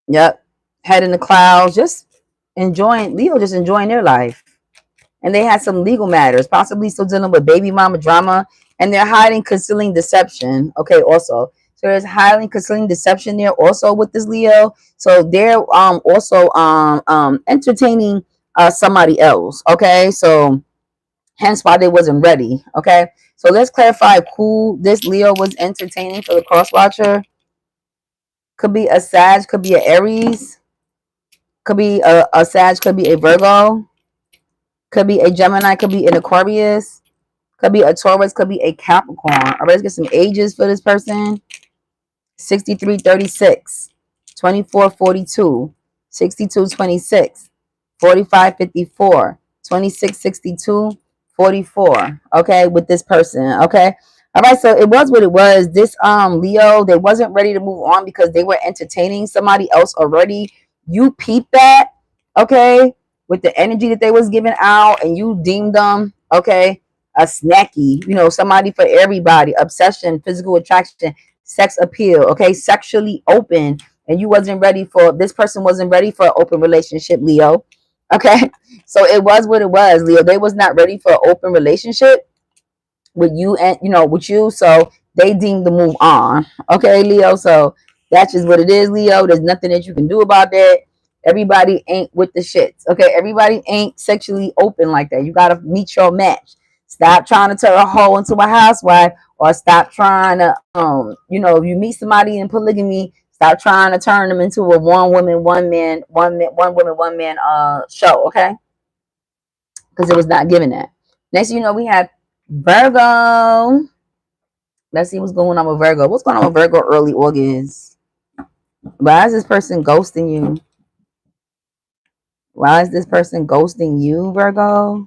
Yep. Head in the clouds. Just enjoying, Leo just enjoying their life. And they had some legal matters, possibly still dealing with baby mama drama. And they're hiding, concealing deception. Okay, also. So there's hiding, concealing deception there also with this Leo. So they're also entertaining somebody else. Okay, so hence why they wasn't ready. Okay, so let's clarify who this Leo was entertaining for the cross watcher. Could be a Sag, could be an Aries, could be a Sag, could be a Virgo, could be a Gemini, could be an Aquarius, could be a Taurus, could be a Capricorn. All right, let's get some ages for this person. 6336, 2442, 6226, 4554, 2662, 44. Okay, with this person. Okay. All right, so it was what it was. This Leo, they wasn't ready to move on because they were entertaining somebody else already. You peeped that, okay, with the energy that they was giving out, and you deemed them, okay, a snacky, somebody for everybody, obsession, physical attraction, sex appeal, okay, sexually open, and you wasn't ready for, this person wasn't ready for an open relationship, Leo. Okay, so it was what it was, Leo. They was not ready for an open relationship with you, and with you, so they deemed to move on. Okay, Leo, so that's just what it is, Leo. There's nothing that you can do about that. Everybody ain't with the shits. Okay, everybody ain't sexually open like that. You gotta meet your match. Stop trying to turn a hoe into a housewife, or stop trying to if you meet somebody in polygamy, stop trying to turn them into a one woman, one man show, okay? Because it was not given that. Next, we have Virgo. Let's see what's going on with Virgo. What's going on with Virgo early August? Why is this person ghosting you? Why is this person ghosting you, Virgo?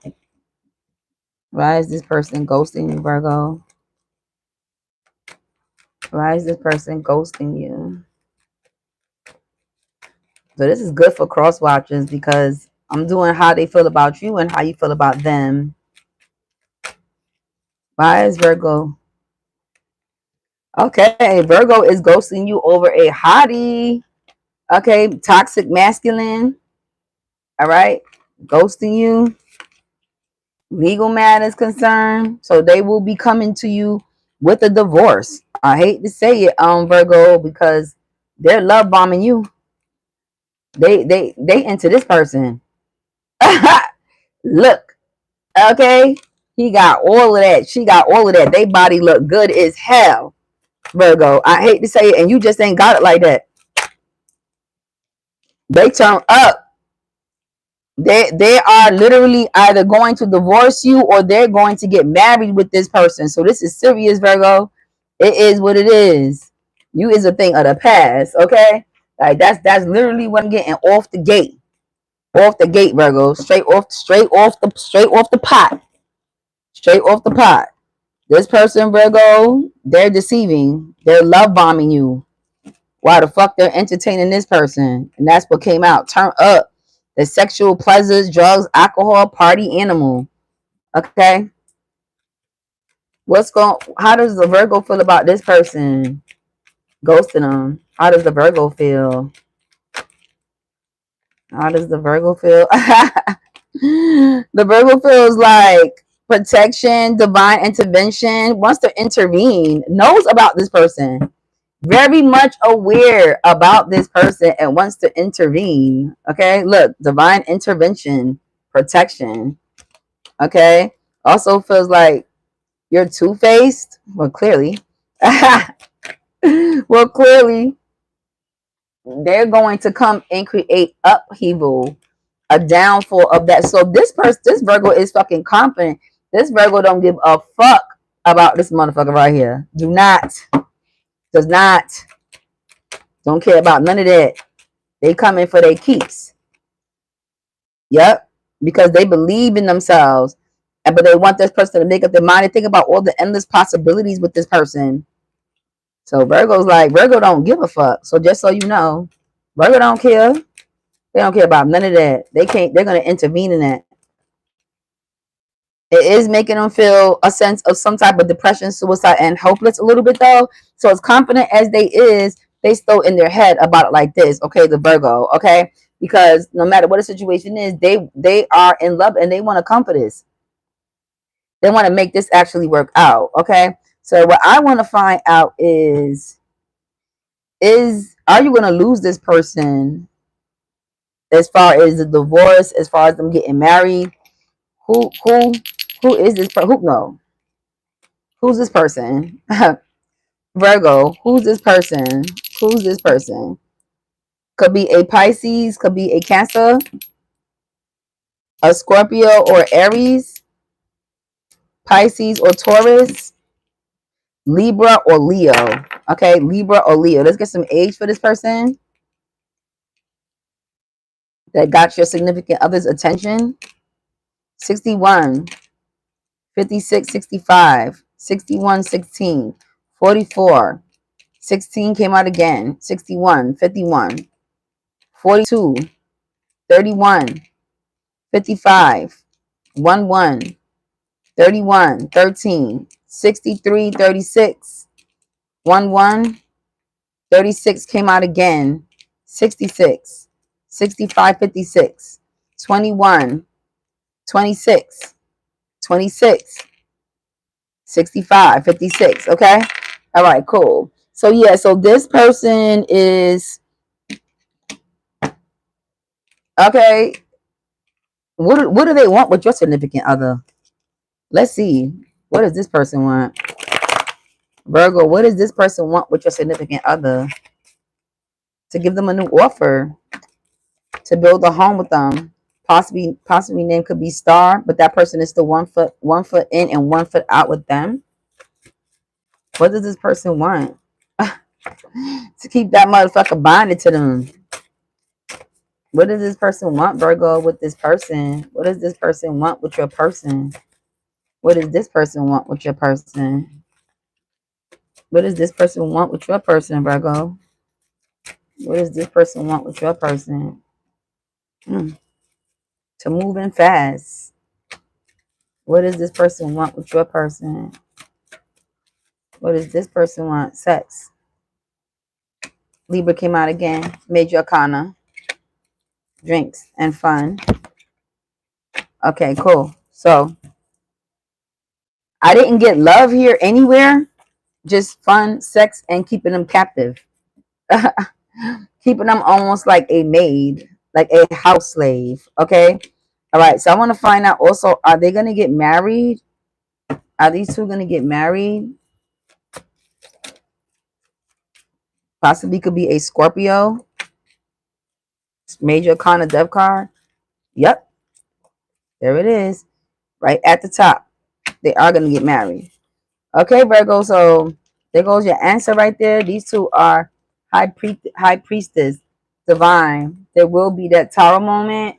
Why is this person ghosting you, Virgo? Why is this person ghosting you? So this is good for cross watchers because I'm doing how they feel about you and how you feel about them. Why is Virgo? Okay, Virgo is ghosting you over a hottie. Okay, toxic masculine. All right, ghosting you. Legal matters concerned. So they will be coming to you with a divorce. I hate to say it, Virgo, because they're love bombing you. They into this person. Look, okay, he got all of that. She got all of that. They body look good as hell. Virgo, I hate to say it, and you just ain't got it like that. They turn up. They are literally either going to divorce you or they're going to get married with this person. So this is serious, Virgo. It is what it is. You is a thing of the past, okay? Like that's literally what I'm getting off the gate. Off the gate, Virgo. Straight off the pot. Straight off the pot. This person, Virgo, they're deceiving. They're love bombing you. Why the fuck they're entertaining this person? And that's what came out. Turn up. The sexual pleasures, drugs, alcohol, party animal. Okay. How does the Virgo feel about this person? Ghosting them. How does the Virgo feel? How does the Virgo feel? The Virgo feels like protection, divine intervention, wants to intervene, knows about this person, very much aware about this person and wants to intervene. Okay, look, divine intervention, protection. Okay, also feels like you're two-faced. Well, clearly. Well, clearly, they're going to come and create upheaval, a downfall of that. So this Virgo is fucking confident. This Virgo don't give a fuck about this motherfucker right here. Does not, don't care about none of that. They come in for their keeps. Yep, because they believe in themselves, but they want this person to make up their mind and think about all the endless possibilities with this person. So Virgo don't give a fuck. So just so you know, Virgo don't care. They don't care about none of that. They're gonna intervene in that. It is making them feel a sense of some type of depression, suicide, and hopeless a little bit though. So as confident as they still in their head about it like this. Okay, the Virgo, okay? Because no matter what the situation is, they are in love and they want to comfort this. They want to make this actually work out. Okay. So what I want to find out is are you gonna lose this person as far as the divorce, as far as them getting married? Who is this person? Who no? Who's this person? Virgo, who's this person? Who's this person? Could be a Pisces, could be a Cancer, a Scorpio or Aries, Pisces or Taurus, Libra or Leo. Okay, Libra or Leo. Let's get some age for this person that got your significant other's attention. 61, 56, 65, 61, 16, 44, 16 came out again, 61, 51, 42, 31, 55, 11, 31, 13, 63, 36, 11, 36 came out again, 66, 65, 56, 21, 26, 26, 65, 56. Okay. All right, cool. So yeah, so this person is okay. What do they want with your significant other? Let's see. What does this person want? Virgo, what does this person want with your significant other? To give them a new offer, to build a home with them. Possibly name could be Star, but that person is still 1 foot in and 1 foot out with them. What does this person want? To keep that motherfucker bonded to them. What does this person want, Virgo, with this person? What does this person want with your person? What does this person want with your person? What does this person want with your person, Virgo? What does this person want with your person? To move in fast. What does this person want with your person? What does this person want? Sex. Libra came out again. Major Arcana. Drinks and fun. Okay, cool. So, I didn't get love here anywhere. Just fun, sex, and keeping them captive. keeping them almost like a maid, like a house slave. Okay. All right. So I want to find out also, are they going to get married? Are these two going to get married? Possibly could be a Scorpio. Major Arcana Death card. Yep. There it is. Right at the top. They are going to get married. Okay, Virgo. So there goes your answer right there. These two are high priestess, divine. There will be that tower moment.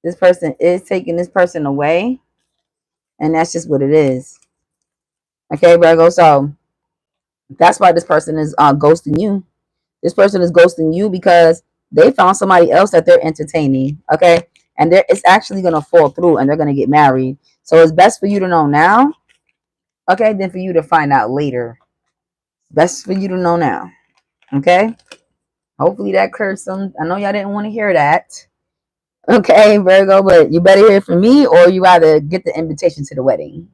This person is taking this person away. And that's just what it is. Okay, Virgo. So that's why this person is ghosting you. This person is ghosting you because they found somebody else that they're entertaining. Okay. And it's actually going to fall through and they're going to get married. So it's best for you to know now. Okay. Than for you to find out later. Best for you to know now. Okay. Hopefully that clears some. I know y'all didn't want to hear that. Okay, Virgo, but you better hear from me or you either get the invitation to the wedding.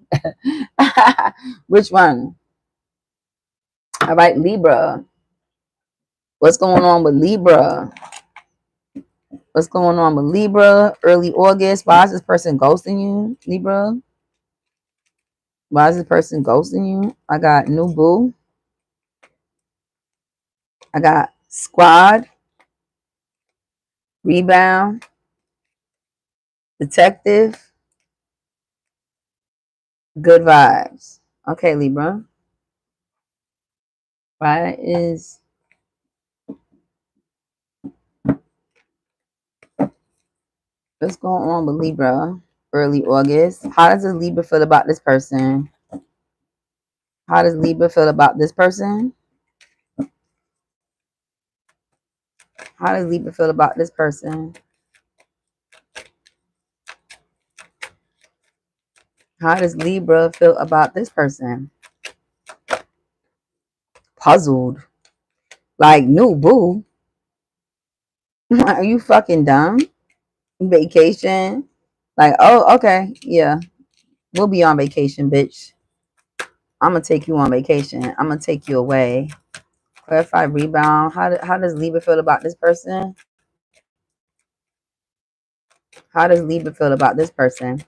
Which one? All right, Libra. What's going on with Libra? What's going on with Libra? Early August. Why is this person ghosting you, Libra? Why is this person ghosting you? I got new boo. I got squad, rebound, detective, good vibes. Okay, Libra. Why is what's going on with Libra? Early August. How does a Libra feel about this person? How does Libra feel about this person? How does Libra feel about this person? How does Libra feel about this person? Puzzled. Like, new boo. Are you fucking dumb? Vacation. Like, oh, okay. Yeah. We'll be on vacation, bitch. I'm going to take you on vacation. I'm going to take you away. Clarify rebound. How does Libra feel about this person? How does Libra feel about this person?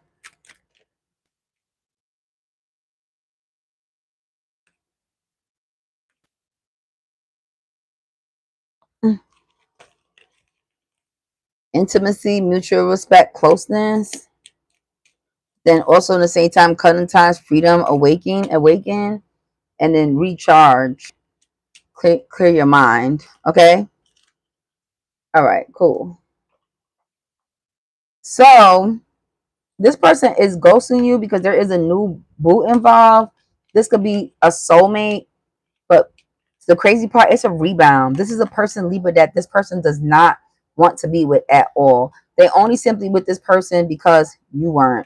Intimacy, mutual respect, closeness. Then also in the same time, cutting ties, freedom, awaken, and then recharge. Clear your mind. Okay. All right. Cool. So this person is ghosting you because there is a new boo involved. This could be a soulmate, but the crazy part, it's a rebound. This is a person, Libra, that this person does not want to be with at all. They only simply with this person because you weren't.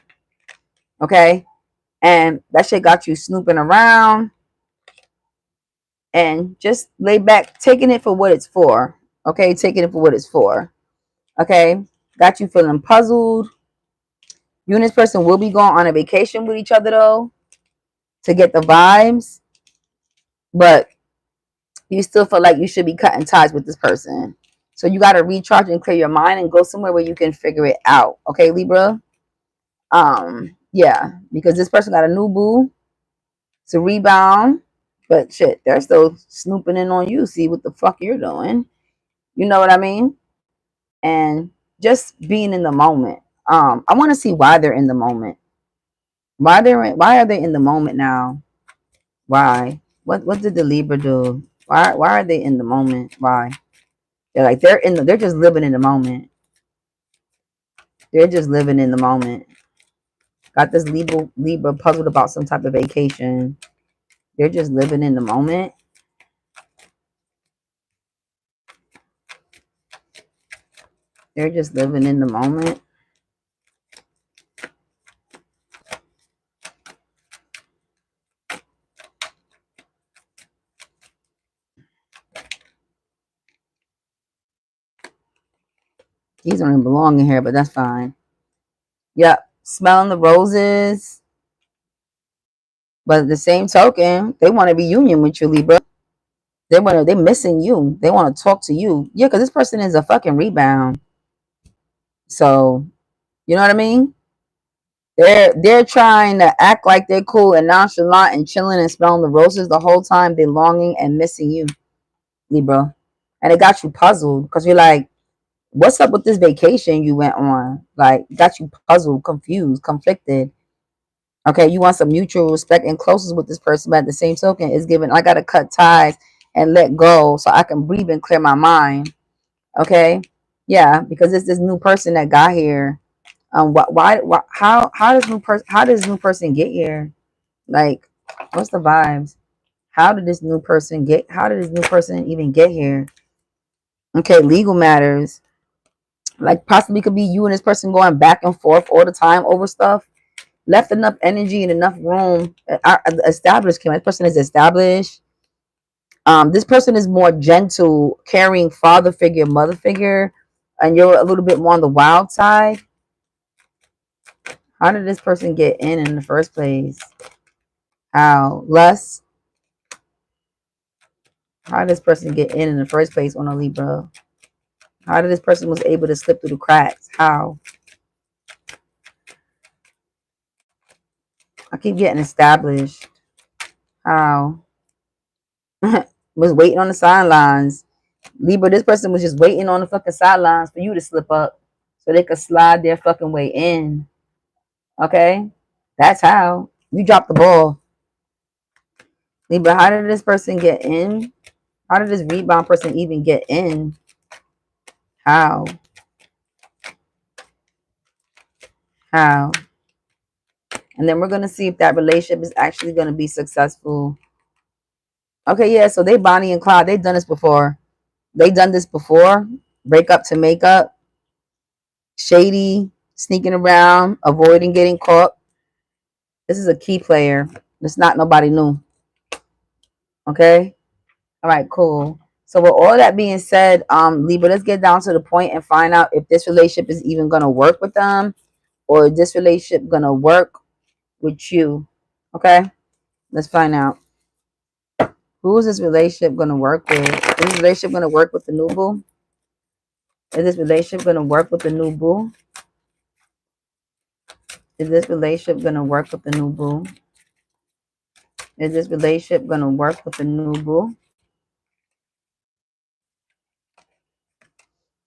Okay. And that shit got you snooping around and just lay back, taking it for what it's for. Okay. Taking it for what it's for. Okay. Got you feeling puzzled. You and this person will be going on a vacation with each other though to get the vibes, but you still feel like you should be cutting ties with this person. So you got to recharge and clear your mind and go somewhere where you can figure it out. Okay, Libra? Yeah, because this person got a new boo to rebound, but shit, they're still snooping in on you. See what the fuck you're doing. You know what I mean? And just being in the moment. I want to see why they're in the moment. Why are they in the moment now? Why? What did the Libra do? Why are they in the moment? Why? They're just living in the moment. They're just living in the moment. Got this Libra puzzled about some type of vacation. They're just living in the moment. They're just living in the moment. These don't even belong in here, but that's fine. Yep. Smelling the roses. But at the same token, they want to be union with you, Libra. They missing you. They want to talk to you. Yeah, because this person is a fucking rebound. So you know what I mean? They're trying to act like they're cool and nonchalant and chilling and smelling the roses the whole time they're longing and missing you, Libra. And it got you puzzled because you're like, what's up with this vacation you went on? Like, got you puzzled, confused, conflicted. Okay, you want some mutual respect and closeness with this person, but at the same token, it's given I gotta cut ties and let go so I can breathe and clear my mind. Okay, yeah, because it's this new person that got here. Why how does new person get here? Like, what's the vibes? How did this new person even get here? Okay, legal matters. Like, possibly could be you and this person going back and forth all the time over stuff. Left enough energy and enough room. Established, Kim. This person is established. This person is more gentle, caring father figure, mother figure, and you're a little bit more on the wild side. How did this person get in the first place? How? Lust. How did this person get in the first place on a Libra? How did this person was able to slip through the cracks? How? I keep getting established. How? Was waiting on the sidelines. Libra, this person was just waiting on the fucking sidelines for you to slip up so they could slide their fucking way in. Okay? That's how. You dropped the ball. Libra, how did this person get in? How did this rebound person even get in? How? How? And then we're going to see if that relationship is actually going to be successful. Okay, yeah, so they Bonnie and Clyde. They've done this before. They've done this before. Break up to make up. Shady. Sneaking around. Avoiding getting caught. This is a key player. It's not nobody new. Okay? All right, cool. So with all that being said, Libra, let's get down to the point and find out if this relationship is even going to work with them, or is this relationship going to work with you. Okay? Let's find out. Who is this relationship going to work with? Is this relationship going to work with the new boo? Is this relationship going to work with the new boo? Is this relationship going to work with the new boo? Is this relationship going to work with the new boo?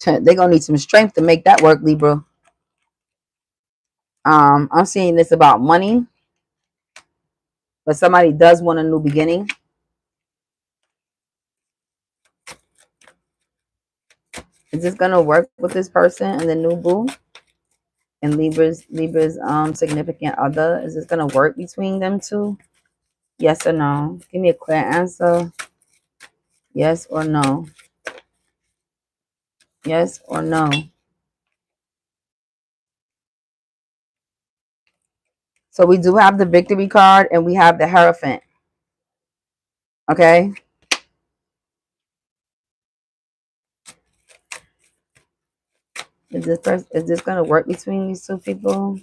They're going to need some strength to make that work, Libra. I'm seeing this about money, but somebody does want a new beginning. Is this going to work with this person and the new boo? And Libra's significant other? Is this going to work between them two? Yes or no? Give me a clear answer. Yes or no? Yes or no? So we do have the victory card and we have the Hierophant. Okay. Is this going to work between these two people?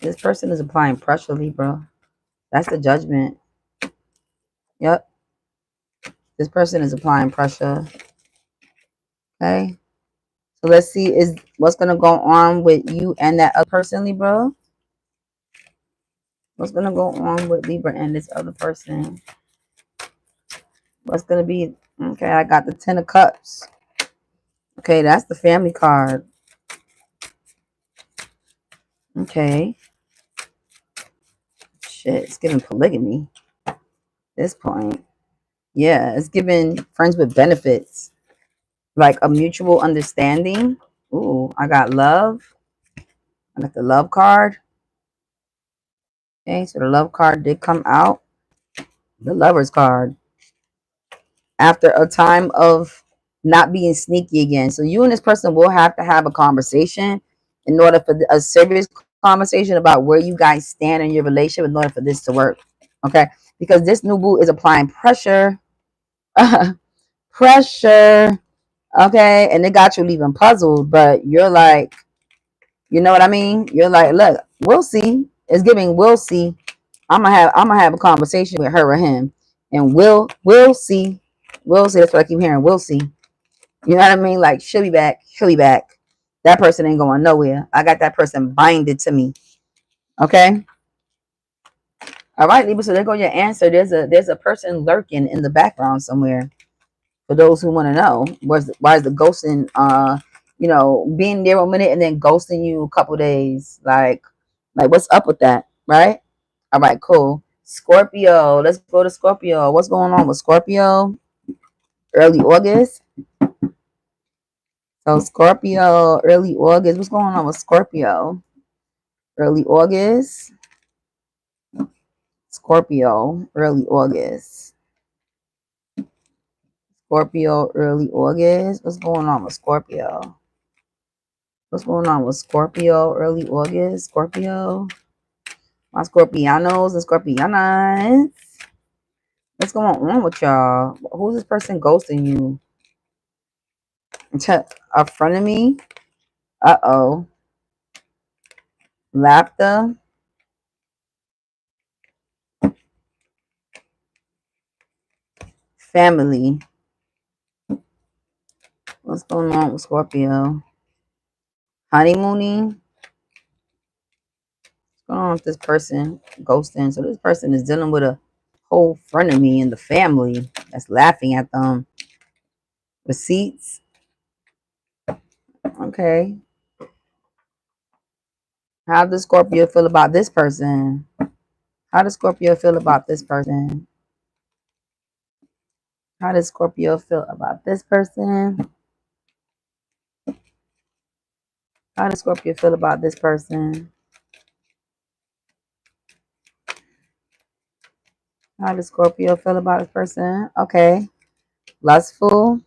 This person is applying pressure, Libra. That's the Judgment. Yep. This person is applying pressure. Okay. So let's see is what's going to go on with you and that other person, Libra. What's going to go on with Libra and this other person? What's going to be? Okay, I got the 10 of Cups. Okay, that's the family card. Okay. Shit, it's giving polygamy at this point. Yeah, it's giving friends with benefits. Like a mutual understanding. Ooh, I got love. I got the love card. Okay, so the love card did come out. The lover's card. After a time of not being sneaky again. So you and this person will have to have a conversation in order for a serious conversation about where you guys stand in your relationship in order for this to work. Okay, because this new boo is applying pressure. Pressure. Okay, and it got you leaving puzzled, but you're like, you know what I mean? You're like, look, we'll see. It's giving we'll see. I'm gonna have a conversation with her or him. And we'll see. We'll see. That's what I keep hearing. We'll see. You know what I mean? Like, she'll be back. She'll be back. That person ain't going nowhere. I got that person binded to me. Okay? All right, Libra. So there go your answer. There's a person lurking in the background somewhere. For those who want to know, why is the ghosting being there a minute and then ghosting you a couple days? Like what's up with that? Right? All right, cool. Scorpio. Let's go to Scorpio. What's going on with Scorpio? Early August. So Scorpio, early August. What's going on with Scorpio? Early August. Scorpio, early August. Scorpio, early August. What's going on with Scorpio? What's going on with Scorpio, early August? Scorpio. My Scorpianos and Scorpianas. What's going on with y'all? Who's this person ghosting you? Up front of me? Uh-oh. Laughter. Family. What's going on with Scorpio? Honeymooning. What's going on with this person ghosting? So this person is dealing with a whole frenemy in the family that's laughing at them. Receipts. Okay. How does Scorpio feel about this person? How does Scorpio feel about this person? How does Scorpio feel about this person? How does Scorpio feel about this person? How does Scorpio feel about this person? Okay. Lustful.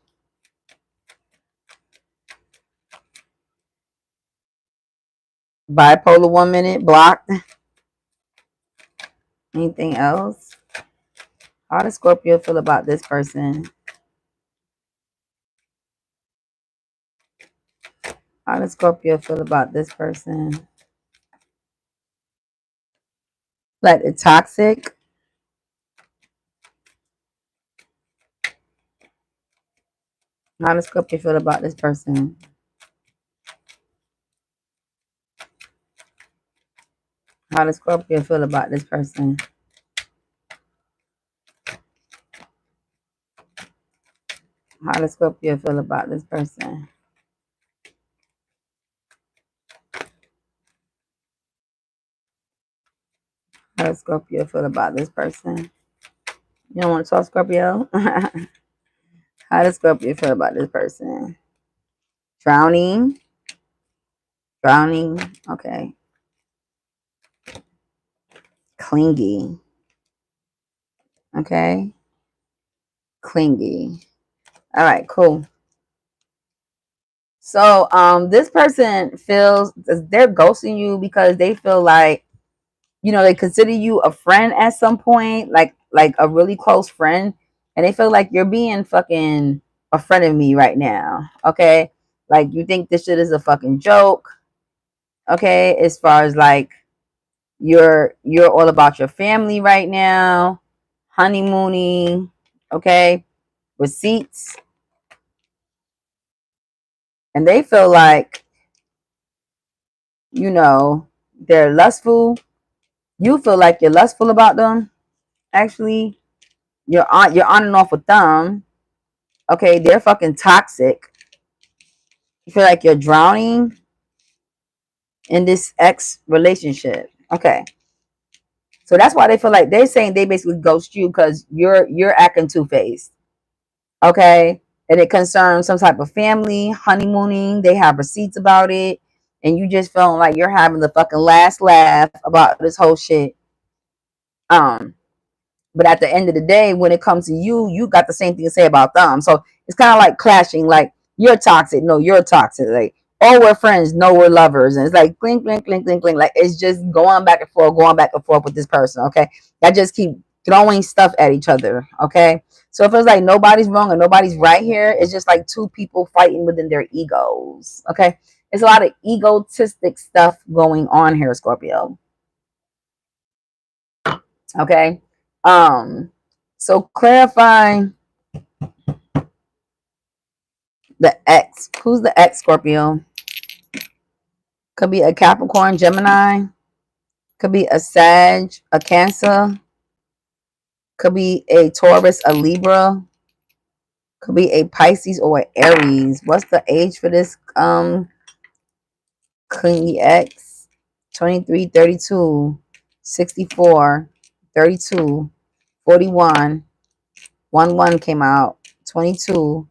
Bipolar 1 minute. Blocked. Anything else? How does Scorpio feel about this person? How does Scorpio feel about this person? Like the toxic. How does Scorpio feel about this person? How does Scorpio feel about this person? How does Scorpio feel about this person? How does Scorpio feel about this person? You don't want to talk Scorpio? How does Scorpio feel about this person? Drowning. Drowning. Okay. Clingy. Okay. Clingy. All right, cool. So this person feels they're ghosting you because they feel like, they consider you a friend at some point, like a really close friend, and they feel like you're being fucking a friend of me right now. Okay. Like you think this shit is a fucking joke. Okay, as far as like you're all about your family right now, honeymooning, okay, receipts, and they feel like they're lustful. You feel like you're lustful about them. Actually, you're on and off with them. Okay, they're fucking toxic. You feel like you're drowning in this ex relationship. Okay. So that's why they feel like they're saying they basically ghost you because you're acting two-faced. Okay. And it concerns some type of family, honeymooning. They have receipts about it. And you just feeling like you're having the fucking last laugh about this whole shit. But at the end of the day, when it comes to you, you got the same thing to say about them. So it's kind of like clashing. Like, you're toxic. No, you're toxic. Like, oh, we're friends. No, we're lovers. And it's like clink, clink, clink, clink, clink. Like, it's just going back and forth with this person. Okay. That just keep throwing stuff at each other. Okay. So it feels like nobody's wrong and nobody's right here. It's just like two people fighting within their egos. Okay. It's a lot of egotistic stuff going on here, Scorpio. Okay. Um, So clarify the X. Who's the X, Scorpio? Could be a Capricorn, Gemini. Could be a Sag, a Cancer. Could be a Taurus, a Libra. Could be a Pisces or an Aries. What's the age for this clingy X? 23, 32, 64, 32, 41. 1 came out. 22,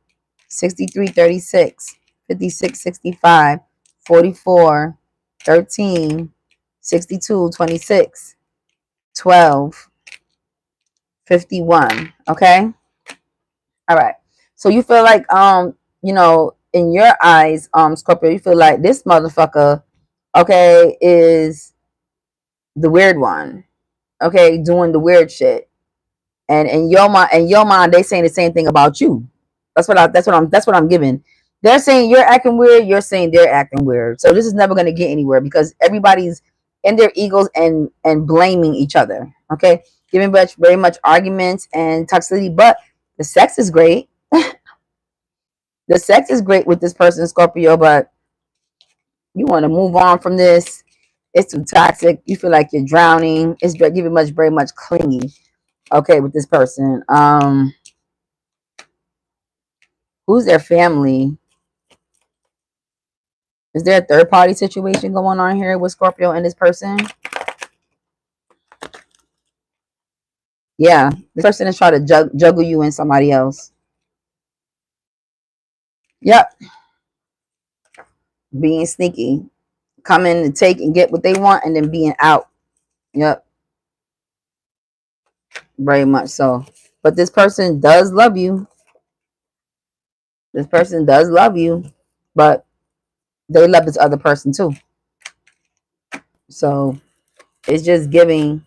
63, 36, 56, 65, 44, 13, 62, 26, 12, 51. Okay? All right. So you feel like you know, in your eyes, Scorpio, you feel like this motherfucker, okay, is the weird one. Okay, doing the weird shit. And in your mind, they saying the same thing about you. That's what I'm giving. They're saying you're acting weird, you're saying they're acting weird. So this is never gonna get anywhere because everybody's in their egos and blaming each other. Okay. Giving very much arguments and toxicity, but the sex is great. The sex is great with this person, Scorpio, but you want to move on from this. It's too toxic. You feel like you're drowning. It's giving very much clingy. Okay, with this person. Who's their family? Is there a third party situation going on here with Scorpio and this person? Yeah, this person is trying to juggle you and somebody else. Yep, being sneaky, coming to take and get what they want, and then being out. Yep, very much so. But this person does love you. This person does love you, but they love this other person too. So it's just giving.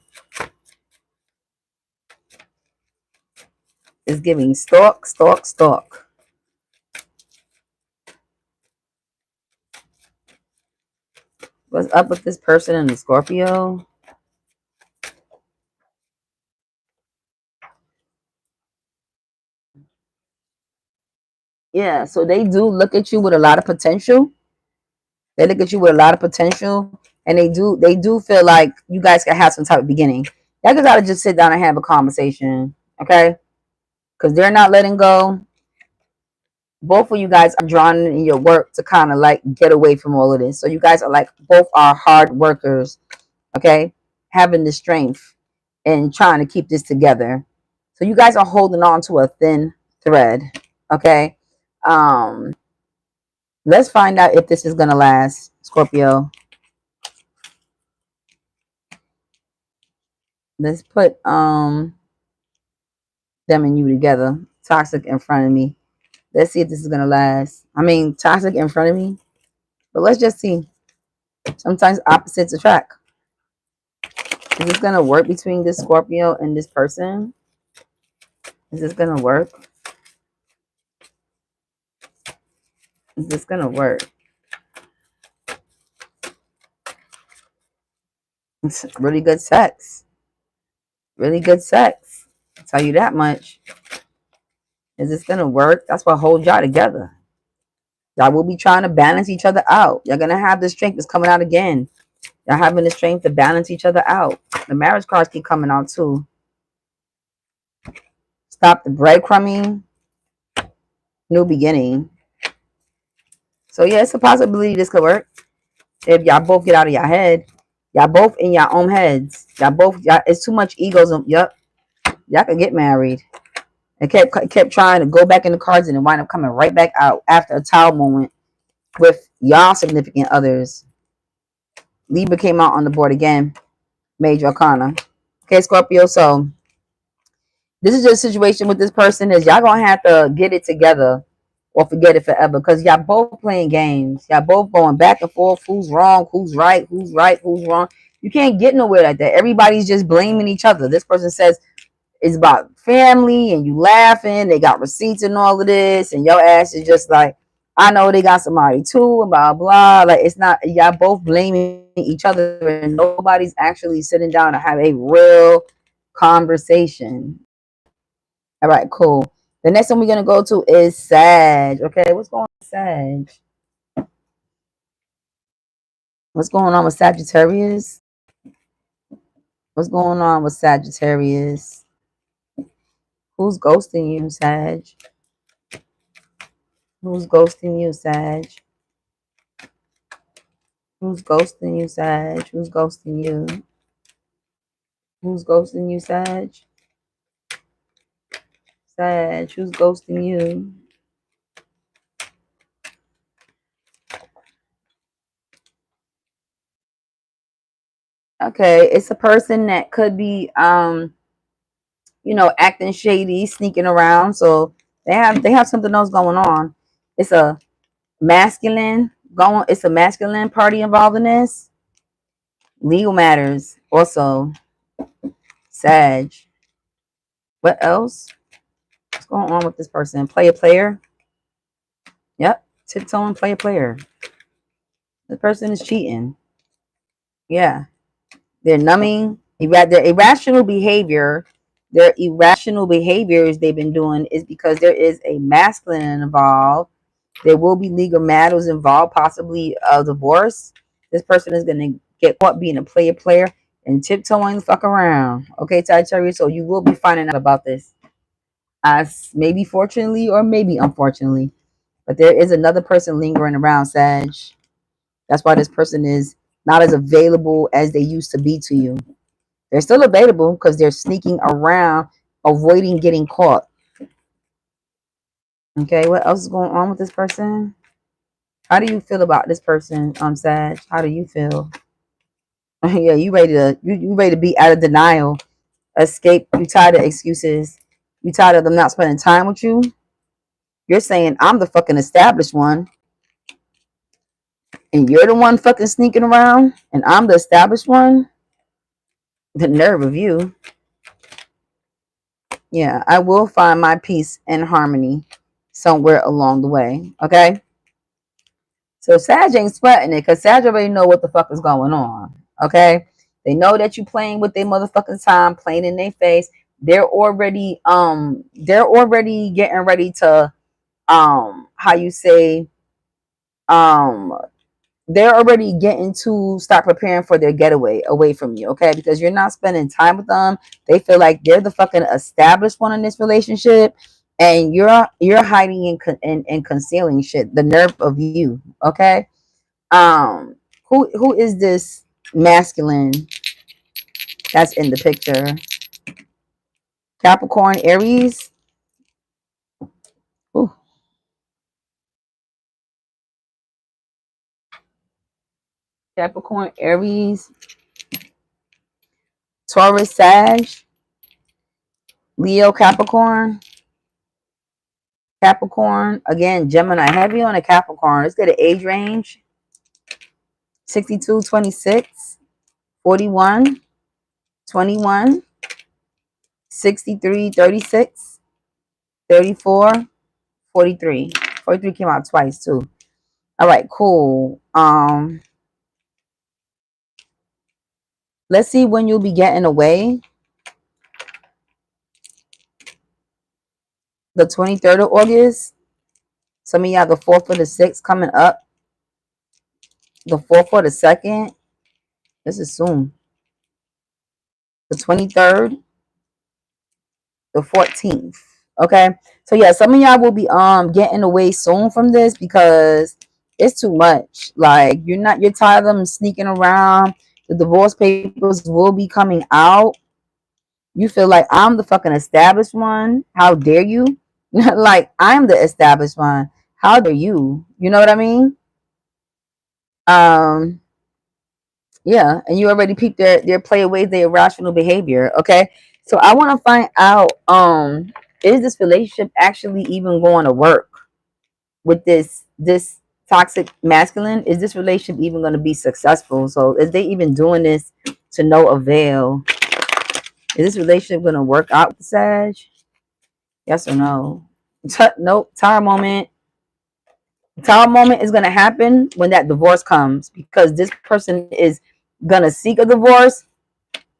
It's giving stalk, stalk, stalk. What's up with this person and the Scorpio? Yeah, so they do look at you with a lot of potential. They look at you with a lot of potential, and they do feel like you guys can have some type of beginning. Y'all just gotta just sit down and have a conversation, okay? Because they're not letting go. Both of you guys are drawn in your work to kind of like get away from all of this. So you guys are like both are hard workers, okay? Having the strength and trying to keep this together. So you guys are holding on to a thin thread, okay? Let's find out if this is gonna last, Scorpio. Let's put them and you together. Toxic in front of me. Let's see if this is gonna last. I mean, toxic in front of me. But let's just see. Sometimes opposites attract. Is this gonna work between this Scorpio and this person? Is this gonna work? Is this gonna work? It's really good sex. Really good sex. I'll tell you that much. Is this gonna work? That's what holds y'all together. Y'all will be trying to balance each other out. You're gonna have the strength that's coming out again. Y'all having the strength to balance each other out. The marriage cards keep coming out too. Stop the breadcrumbing. New beginning. So yeah, it's a possibility this could work. If y'all both get out of your head. Y'all both in your own heads. It's too much egos. Yep. Y'all could get married. And kept trying to go back in the cards and then wind up coming right back out after a tower moment with y'all significant others. Libra came out on the board again. Major Arcana. Okay, Scorpio. So this is just a situation with this person is y'all gonna have to get it together or forget it forever because y'all both playing games. Y'all both going back and forth. Who's wrong? Who's right? Who's right? Who's wrong? You can't get nowhere like that. Everybody's just blaming each other. This person says it's about family and you laughing. They got receipts and all of this, and your ass is just like, I know they got somebody too, and blah blah. Like it's not y'all both blaming each other, and nobody's actually sitting down to have a real conversation. All right, cool. The next one we're gonna go to is Sag. Okay, what's going on with Sag? What's going on with Sagittarius? What's going on with Sagittarius? Who's ghosting you, Sag? Who's ghosting you, Sag? Who's ghosting you, Sag? Who's ghosting you? Who's ghosting you, Sag? Sag, who's ghosting you? Okay, it's a person that could be acting shady, sneaking around. So they have something else going on. It's a it's a masculine party involved in this. Legal matters also. Sag. What else? What's going on with this person? Player. Yep. Tiptoeing player. The person is cheating. Yeah. They're numbing. Their irrational behavior. Their irrational behaviors they've been doing is because there is a masculine involved. There will be legal matters involved, possibly a divorce. This person is going to get caught being a player and tiptoeing the fuck around. Okay, Sagittarius, so you will be finding out about this. As maybe fortunately or maybe unfortunately. But there is another person lingering around, Sag. That's why this person is not as available as they used to be to you. They're still available because they're sneaking around, avoiding getting caught. Okay, what else is going on with this person? How do you feel about this person, Sag? How do you feel? Yeah, you ready to be out of denial, escape. You tired of excuses. You tired of them not spending time with you. You're saying I'm the fucking established one, and you're the one fucking sneaking around, and I'm the established one. The nerve of you. Yeah, I will find my peace and harmony somewhere along the way. Okay. So Sag ain't sweating it because Sag already know what the fuck is going on. Okay. They know that you playing with their motherfucking time, playing in their face. They're already getting ready to how you say um they're already getting to start preparing for their getaway away from you, okay? Because you're not spending time with them. They feel like they're the fucking established one in this relationship, and you're hiding and concealing shit. The nerve of you, okay? Um, who is this masculine that's in the picture? Capricorn, Aries. Ooh. Capricorn, Aries, Taurus, Sag, Leo, Capricorn. Capricorn, again, Gemini, heavy on a Capricorn. Let's get an age range: 62, 26, 41, 21, 63, 36, 34, 43. 43 came out twice too. All right, cool. Let's see when you'll be getting away. The 23rd of August. Some of y'all the 4th or the 6th coming up. The 4th or the 2nd. This is soon. The 23rd. The 14th. Okay. So yeah, some of y'all will be getting away soon from this because it's too much. Like you're tired of them sneaking around. The divorce papers will be coming out. You feel like I'm the fucking established one. How dare you? Like I'm the established one. How dare you? You know what I mean? Um Yeah, and you already peeped their playaways, their irrational behavior. Okay, so I want to find out is this relationship actually even going to work with this toxic masculine? Is this relationship even going to be successful? So is they even doing this to no avail? Is this relationship going to work out with the Sag? Yes or no? Nope. Tower moment. Tower moment is going to happen when that divorce comes because this person is going to seek a divorce.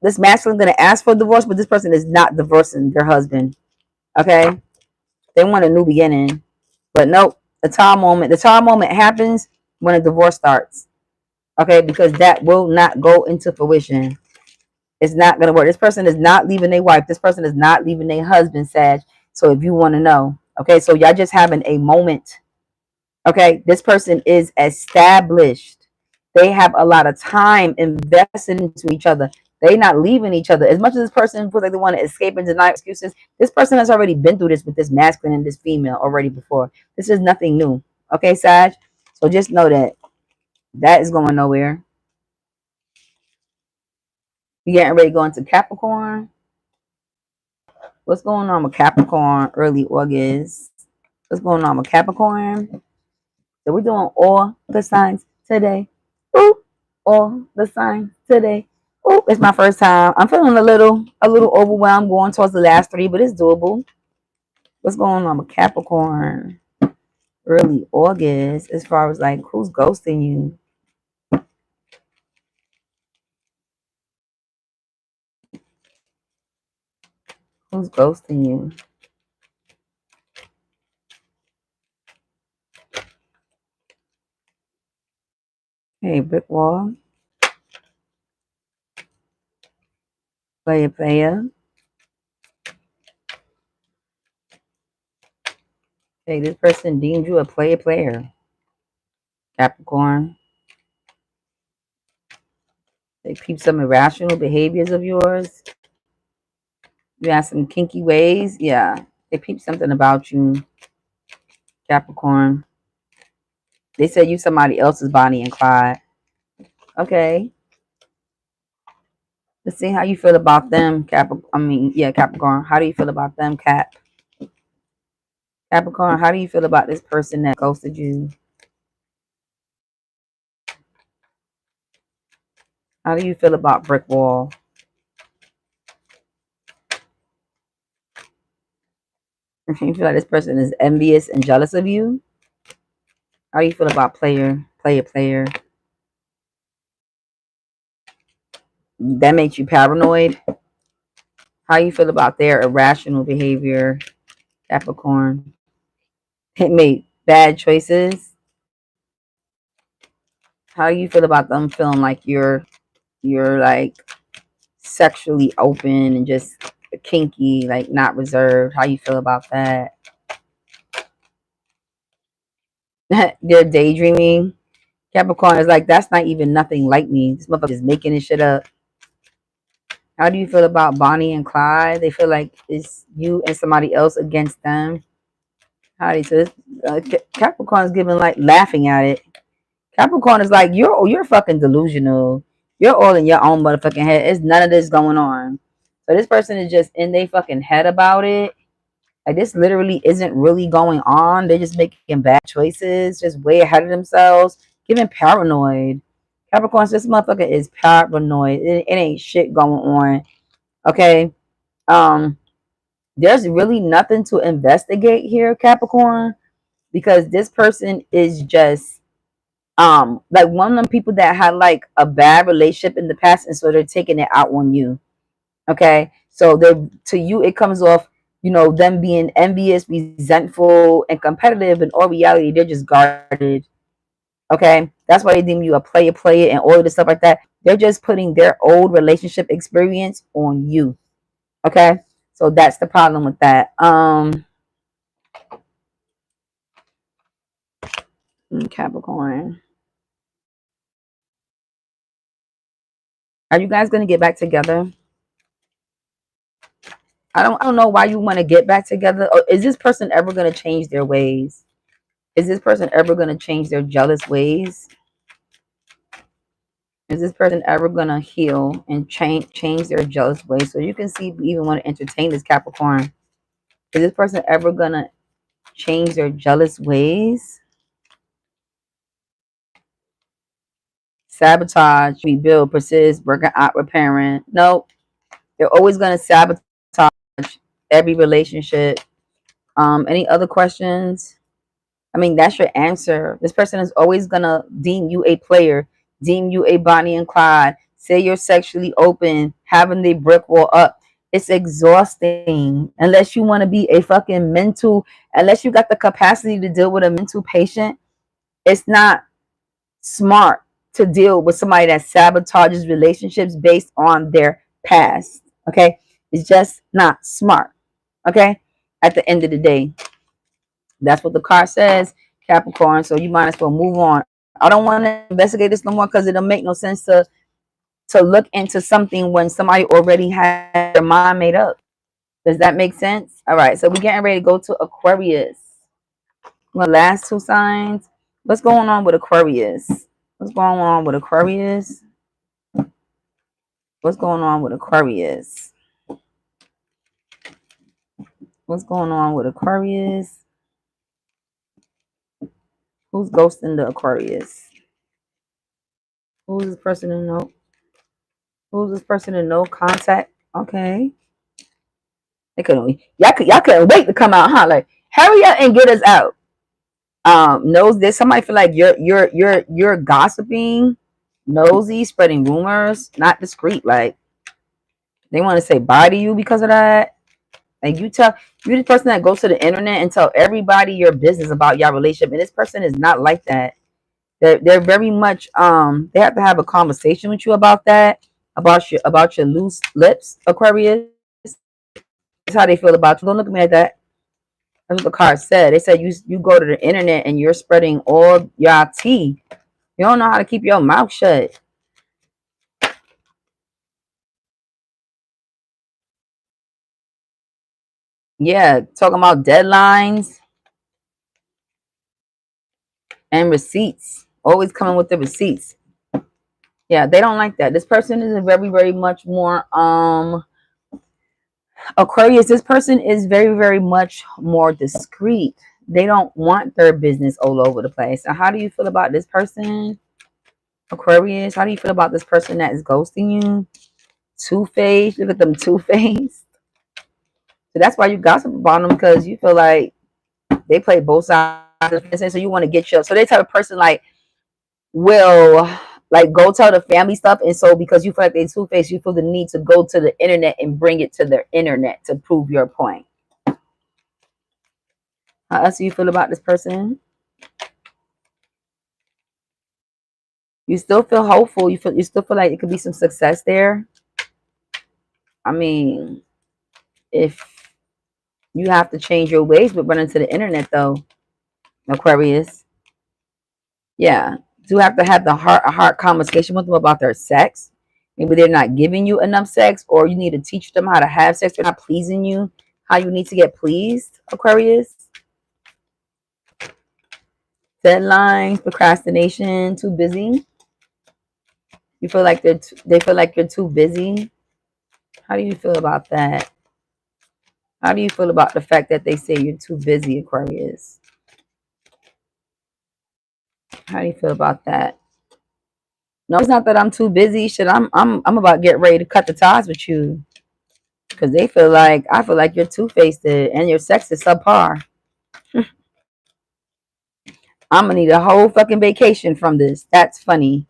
This masculine going to ask for a divorce, but this person is not divorcing their husband. Okay, they want a new beginning, but nope. The time moment happens when a divorce starts. Okay, because that will not go into fruition. It's not gonna work. This person is not leaving their wife. This person is not leaving their husband, Sag. So if you want to know, okay, so y'all just having a moment. Okay, this person is established. They have a lot of time invested into each other. They not leaving each other. As much as this person feels like they want to escape and deny excuses, this person has already been through this with this masculine and this female already before. This is nothing new. Okay, Sag? So just know that that is going nowhere. You getting ready to go into Capricorn? What's going on with Capricorn early August? What's going on with Capricorn? So we're doing all the signs today. Ooh, all the signs today. Ooh, it's my first time. I'm feeling a little overwhelmed going towards the last three, but it's doable. What's going on with Capricorn? Early August, as far as like who's ghosting you? Who's ghosting you? Hey, brick wall, player. Hey, this person deemed you a player. Capricorn. They peep some irrational behaviors of yours. You have some kinky ways. Yeah. They peep something about you, Capricorn. They said you somebody else's Bonnie and Clyde. Okay. Let's see how you feel about them, Capricorn. How do you feel about them, Capricorn, how do you feel about this person that ghosted you? How do you feel about brick wall? You feel like this person is envious and jealous of you? How do you feel about player? That makes you paranoid. How you feel about their irrational behavior, Capricorn? They made bad choices. How do you feel about them feeling like you're like sexually open and just kinky, like not reserved? How you feel about that? They're daydreaming. Capricorn is like, that's not even nothing like me. This motherfucker is making this shit up. How do you feel about Bonnie and Clyde? They feel like it's you and somebody else against them. How do you say this? Capricorn is giving like laughing at it. Capricorn is like, you're fucking delusional. You're all in your own motherfucking head. It's none of this going on. So this person is just in their fucking head about it. Like this literally isn't really going on. They're just making bad choices, just way ahead of themselves, getting paranoid. Capricorn, this motherfucker is paranoid. It ain't shit going on. Okay. Um, there's really nothing to investigate here, Capricorn, because this person is just like one of them people that had like a bad relationship in the past, and so they're taking it out on you. Okay, so they to you it comes off, them being envious, resentful, and competitive. In all reality, they're just guarded. Okay, that's why they deem you a player, and all of this stuff like that. They're just putting their old relationship experience on you. Okay, so that's the problem with that. Capricorn, are you guys gonna get back together? I don't know why you want to get back together. Or is this person ever gonna change their ways? Is this person ever gonna change their jealous ways? Is this person ever gonna heal and change their jealous ways? So you can see if you even want to entertain this Capricorn. Is this person ever gonna change their jealous ways? Sabotage, rebuild, persist, working out, repairing. No, they're always gonna sabotage every relationship. Any other questions? I mean, that's your answer. This person is always gonna deem you a player, deem you a Bonnie and Clyde, say you're sexually open, having the brick wall up, It's exhausting. Unless you want to be a fucking mental, unless you got the capacity to deal with a mental patient, it's not smart to deal with somebody that sabotages relationships based on their past. Okay? It's just not smart. Okay? At the end of the day, that's what the card says, Capricorn. So you might as well move on. I don't want to investigate this no more because it'll make no sense to look into something when somebody already has their mind made up. Does that make sense? All right, so we're getting ready to go to Aquarius. The last two signs. What's going on with Aquarius? What's going on with Aquarius? What's going on with Aquarius? What's going on with Aquarius? Who's ghosting the Aquarius? Who's this person in no? Who's this person in no contact? Okay. They couldn't. Y'all couldn't wait to come out, huh? Like, hurry up and get us out. Knows this. Somebody feel like you're gossiping, nosy, spreading rumors, not discreet. Like they want to say bye to you because of that. Like you the person that goes to the internet and tell everybody your business about your relationship, and this person is not like that. They're very much they have to have a conversation with you about that, about your loose lips, Aquarius. That's how they feel about you. Don't look at me like that. That's what the card said. They said you go to the internet and you're spreading all your tea. You don't know how to keep your mouth shut. Yeah, talking about deadlines and receipts. Always coming with the receipts. Yeah, they don't like that. This person is a very, very much more Aquarius. This person is very, very much more discreet. They don't want their business all over the place. So how do you feel about this person, Aquarius? How do you feel about this person that is ghosting you? Two-faced. Look at them, two-faced. So that's why you gossip about them, because you feel like they play both sides of the fence. So you want to get your. So they type of person like will like go tell the family stuff, and so because you feel like they two-faced, you feel the need to go to the internet and bring it to their internet to prove your point. How else do you feel about this person? You still feel hopeful. You still feel like it could be some success there. I mean, if you have to change your ways with running to the internet, though, Aquarius. Yeah, do have to have a heart conversation with them about their sex. Maybe they're not giving you enough sex, or you need to teach them how to have sex. They're not pleasing you how you need to get pleased, Aquarius. Deadlines, procrastination, too busy. You feel like they feel like you're too busy. How do you feel about that? How do you feel about the fact that they say you're too busy, Aquarius? How do you feel about that? No, it's not that I'm too busy. Shit, I'm about to get ready to cut the ties with you. Because I feel like you're two-faced and your sex is subpar. I'm gonna need a whole fucking vacation from this. That's funny.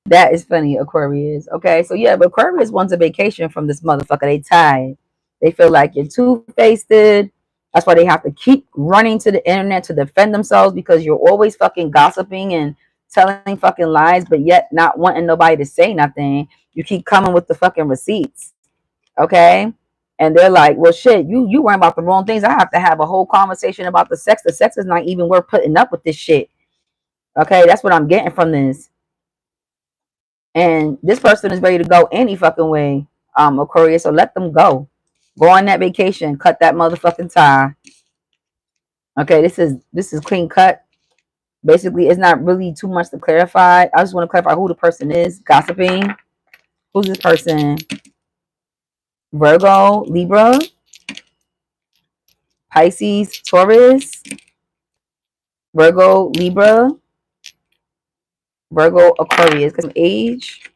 That is funny, Aquarius. Okay, so yeah, but Aquarius wants a vacation from this motherfucker. They tired. They feel like you're two-faced. That's why they have to keep running to the internet to defend themselves, because you're always fucking gossiping and telling fucking lies, but yet not wanting nobody to say nothing. You keep coming with the fucking receipts. Okay? And they're like, well, shit, you worrying about the wrong things. I have to have a whole conversation about the sex. The sex is not even worth putting up with this shit. Okay? That's what I'm getting from this. And this person is ready to go any fucking way, Aquarius. So let them go. Go on that vacation. Cut that motherfucking tie. Okay, this is clean cut. Basically, it's not really too much to clarify. I just want to clarify who the person is. Gossiping. Who's this person? Virgo, Libra, Pisces, Taurus, Virgo, Libra, Virgo, Aquarius. Age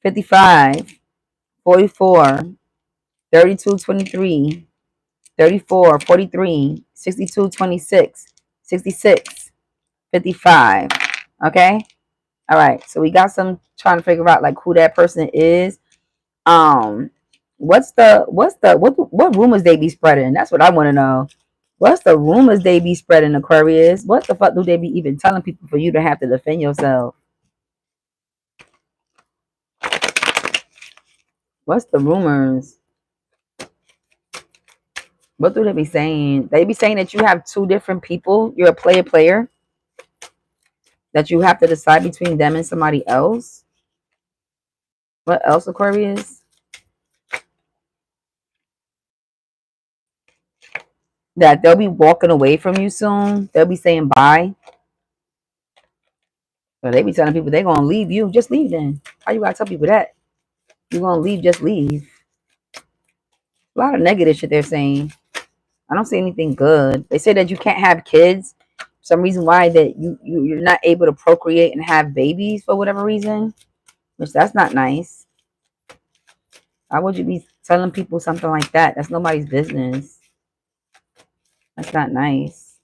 55, 44, 32, 23, 34, 43, 62, 26, 66, 55. Okay? All right. So we got some trying to figure out like who that person is. what rumors they be spreading? That's what I want to know. What's the rumors they be spreading, Aquarius? What the fuck do they be even telling people for you to have to defend yourself? What's the rumors? What do they be saying? They be saying that you have two different people. You're a player, that you have to decide between them and somebody else. What else, Aquarius? That they'll be walking away from you soon. They'll be saying bye. So they be telling people they're gonna leave you. Just leave then. Why you gotta tell people that? You're gonna leave, just leave. A lot of negative shit they're saying. I don't see anything good. They say that you can't have kids. Some reason why that you're not able to procreate and have babies for whatever reason. Which that's not nice. Why would you be telling people something like that? That's nobody's business. That's not nice.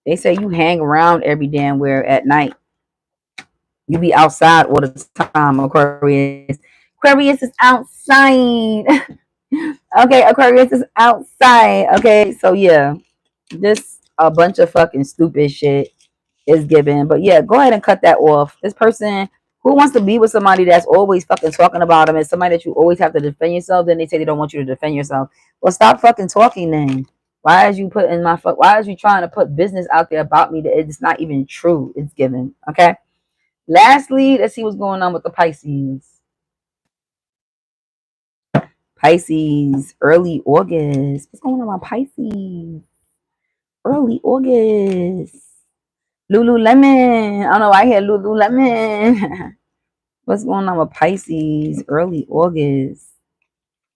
They say you hang around every damn where at night. You be outside all the time, Aquarius. Aquarius is outside. Okay, Aquarius is outside. Okay, so yeah, just a bunch of fucking stupid shit is given. But yeah, go ahead and cut that off. This person who wants to be with somebody that's always fucking talking about them and somebody that you always have to defend yourself, then they say they don't want you to defend yourself. Well, stop fucking talking then. Why is you putting my fuck? Why is you trying to put business out there about me that it's not even true? It's given. Okay. Lastly, let's see what's going on with the Pisces. Pisces, early August. What's going on with Pisces? Early August. Lululemon. I don't know why I hear Lululemon. What's going on with Pisces? Early August.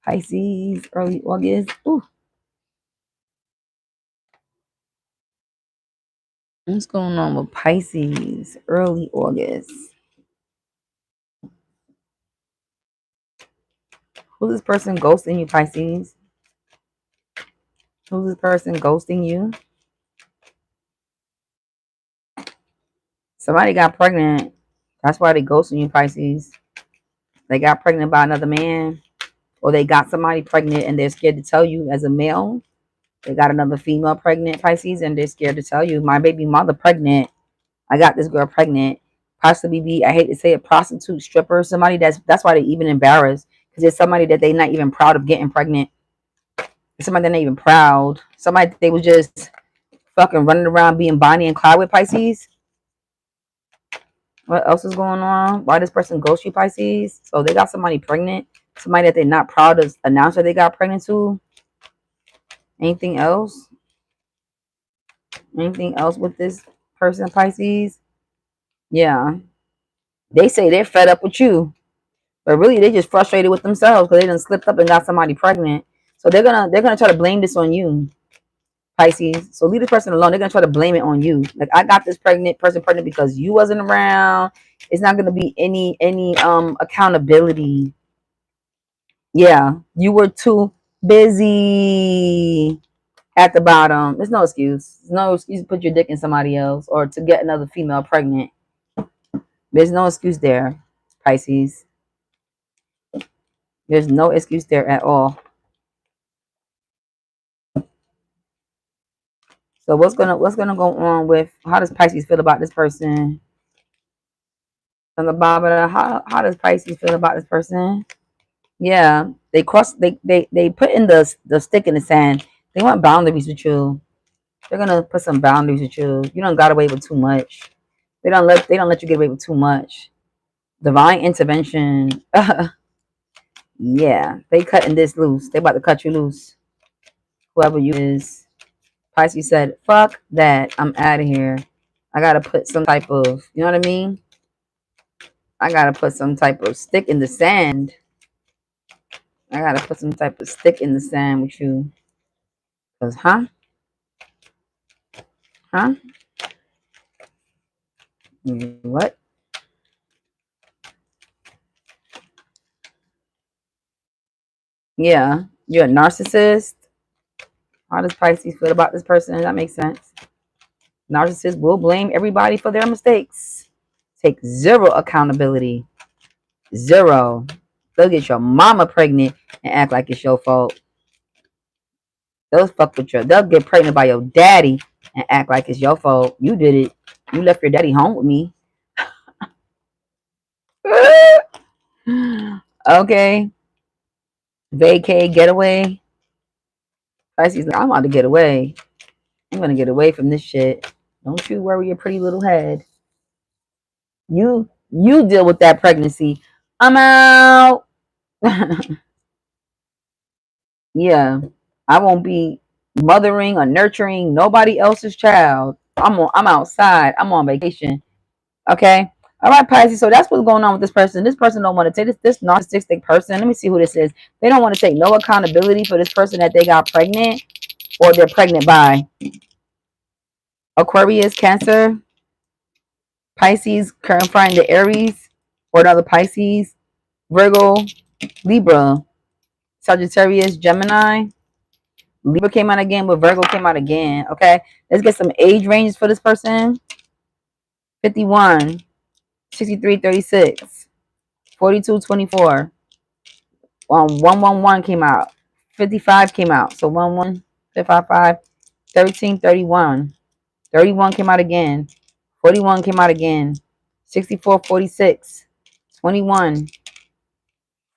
Pisces, early August. Ooh. What's going on with Pisces? Early August. Who's this person ghosting you, Pisces? Who's this person ghosting you? Somebody got pregnant. That's why they ghosting you, Pisces. They got pregnant by another man. Or they got somebody pregnant and they're scared to tell you as a male. They got another female pregnant, Pisces, and they're scared to tell you. My baby mother pregnant. I got this girl pregnant. Possibly be, I hate to say it, prostitute, stripper, somebody that's why they even embarrassed. Because it's somebody that they not even proud of getting pregnant. Somebody they're not even proud. Somebody they was just fucking running around being Bonnie and Clyde with, Pisces. What else is going on? Why this person ghost you, Pisces? So they got somebody pregnant. Somebody that they're not proud to announce that they got pregnant to. Anything else? Anything else with this person, Pisces? Yeah. They say they're fed up with you. But really they just frustrated with themselves because they done slipped up and got somebody pregnant. So they're gonna try to blame this on you, Pisces. So leave this person alone. They're gonna try to blame it on you. Like, I got this person pregnant because you wasn't around. It's not gonna be any accountability. Yeah, you were too busy at the bottom. There's no excuse. There's no excuse to put your dick in somebody else or to get another female pregnant. There's no excuse there, Pisces. There's no excuse there at all. So what's gonna go on with how does Pisces feel about this person? From the bottom, how does Pisces feel about this person? Yeah, they put in the stick in the sand. They want boundaries with you. They're gonna put some boundaries with you. You don't got away with too much. They don't let you get away with too much. Divine intervention. Yeah, they cutting this loose. They about to cut you loose. Whoever you is. Pisces said, fuck that. I'm out of here. I gotta put some type of, you know what I mean? I gotta put some type of stick in the sand. I gotta put some type of stick in the sand with you. Cause Huh? What? Yeah. You're a narcissist. How does Pisces feel about this person? That makes sense. Narcissists will blame everybody for their mistakes. Take zero accountability. Zero. They'll get your mama pregnant and act like it's your fault. They'll fuck with you. They'll get pregnant by your daddy and act like it's your fault. You did it. You left your daddy home with me. Okay. Vacay, getaway. Pisces, I'm about to get away. I'm gonna get away from this shit. Don't you worry your pretty little head. You deal with that pregnancy. I'm out. Yeah. I won't be mothering or nurturing nobody else's child. I'm outside. I'm on vacation. Okay. All right, Pisces. So that's what's going on with this person. This person don't want to take this narcissistic person. Let me see who this is. They don't want to take no accountability for this person that they got pregnant or they're pregnant by. Aquarius, Cancer, Pisces, clarifying the Aries, or another Pisces, Virgo, Libra, Sagittarius, Gemini. Libra came out again, but Virgo came out again. Okay, let's get some age ranges for this person. 51, 63, 36, 42, 24. 111 came out. 55 came out. So 11, 55, 13, 31. 31 came out again. 41 came out again. 64, 46, 21,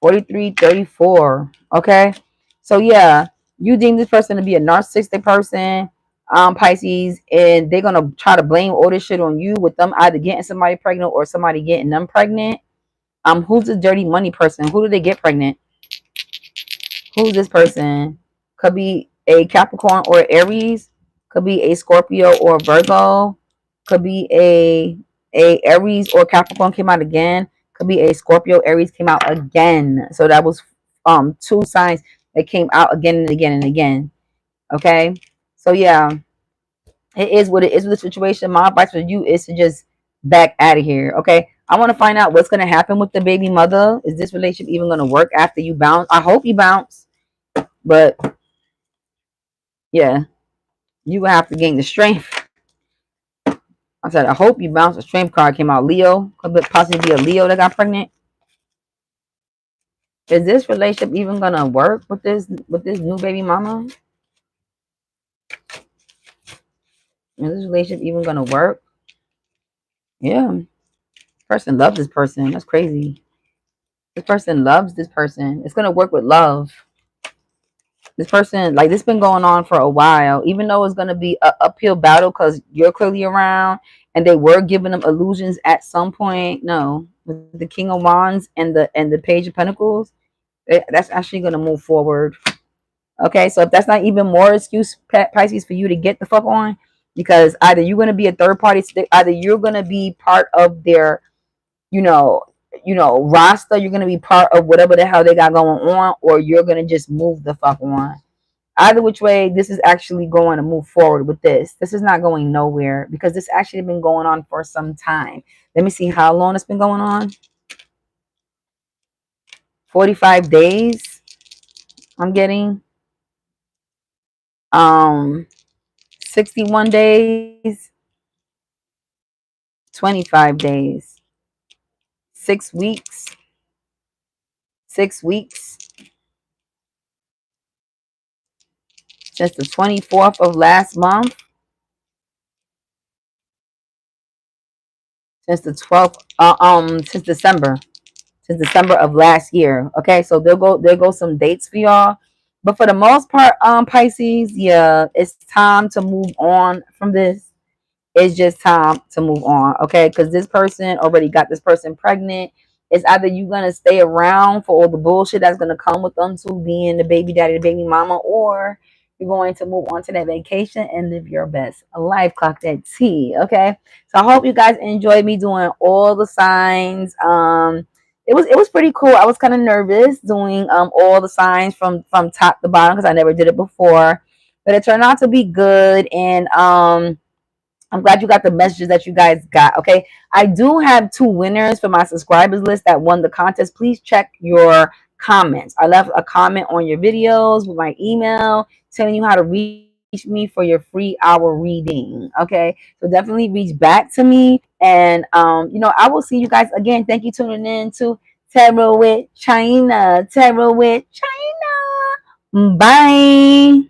43, 34. Okay. So yeah, you deem this person to be a narcissistic person, Pisces, and they're gonna try to blame all this shit on you with them either getting somebody pregnant or somebody getting them pregnant. Who's the dirty money person? Who do they get pregnant? Who's this person? Could be a Capricorn or Aries. Could be a Scorpio or Virgo. Could be a Aries or Capricorn came out again. Could be a Scorpio, Aries came out again. So that was two signs that came out again and again and again. Okay. So yeah, it is what it is with the situation. My advice for you is to just back out of here. Okay. I want to find out what's going to happen with the baby mother. Is this relationship even going to work after you bounce? I hope you bounce. But yeah, you will have to gain the strength. I said, I hope you bounce. A strength card came out. Leo. Could possibly be a Leo that got pregnant. Is this relationship even gonna work with this new baby mama? Is this relationship even gonna work? Yeah. This person loves this person. That's crazy. This person loves this person. It's gonna work with love. This person, like, this been going on for a while, even though it's gonna be an uphill battle because you're clearly around and they were giving them illusions at some point. No, with the King of Wands and the Page of Pentacles, that's actually gonna move forward. Okay, so if that's not even more excuse, Pisces, for you to get the fuck on, because either you're gonna be a third party, either you're gonna be part of their, you know, roster, you're gonna be part of whatever the hell they got going on, or you're gonna just move the fuck on. Either which way, this is actually going to move forward with this. This is not going nowhere because this actually been going on for some time. Let me see how long it's been going on. 45 days. I'm getting 61 days, 25 days, 6 weeks, 6 weeks, since the 24th of last month, since the 12th, since December of last year. Okay, so there go some dates for y'all. But for the most part, Pisces, yeah, it's time to move on from this. It's just time to move on, okay? Because this person already got this person pregnant. It's either you're gonna stay around for all the bullshit that's gonna come with them to being the baby daddy, the baby mama, or you're going to move on to that vacation and live your best life. Clock that T, okay? So I hope you guys enjoyed me doing all the signs. It was pretty cool. I was kind of nervous doing all the signs from top to bottom because I never did it before, but it turned out to be good. And I'm glad you got the messages that you guys got. Okay, I do have 2 winners for my subscribers list that won the contest. Please check your comments. I left a comment on your videos with my email telling you how to reach me for your free hour reading. Okay, so definitely reach back to me, and I will see you guys again. Thank you for tuning in to Tarot with China. Tarot with China. Bye.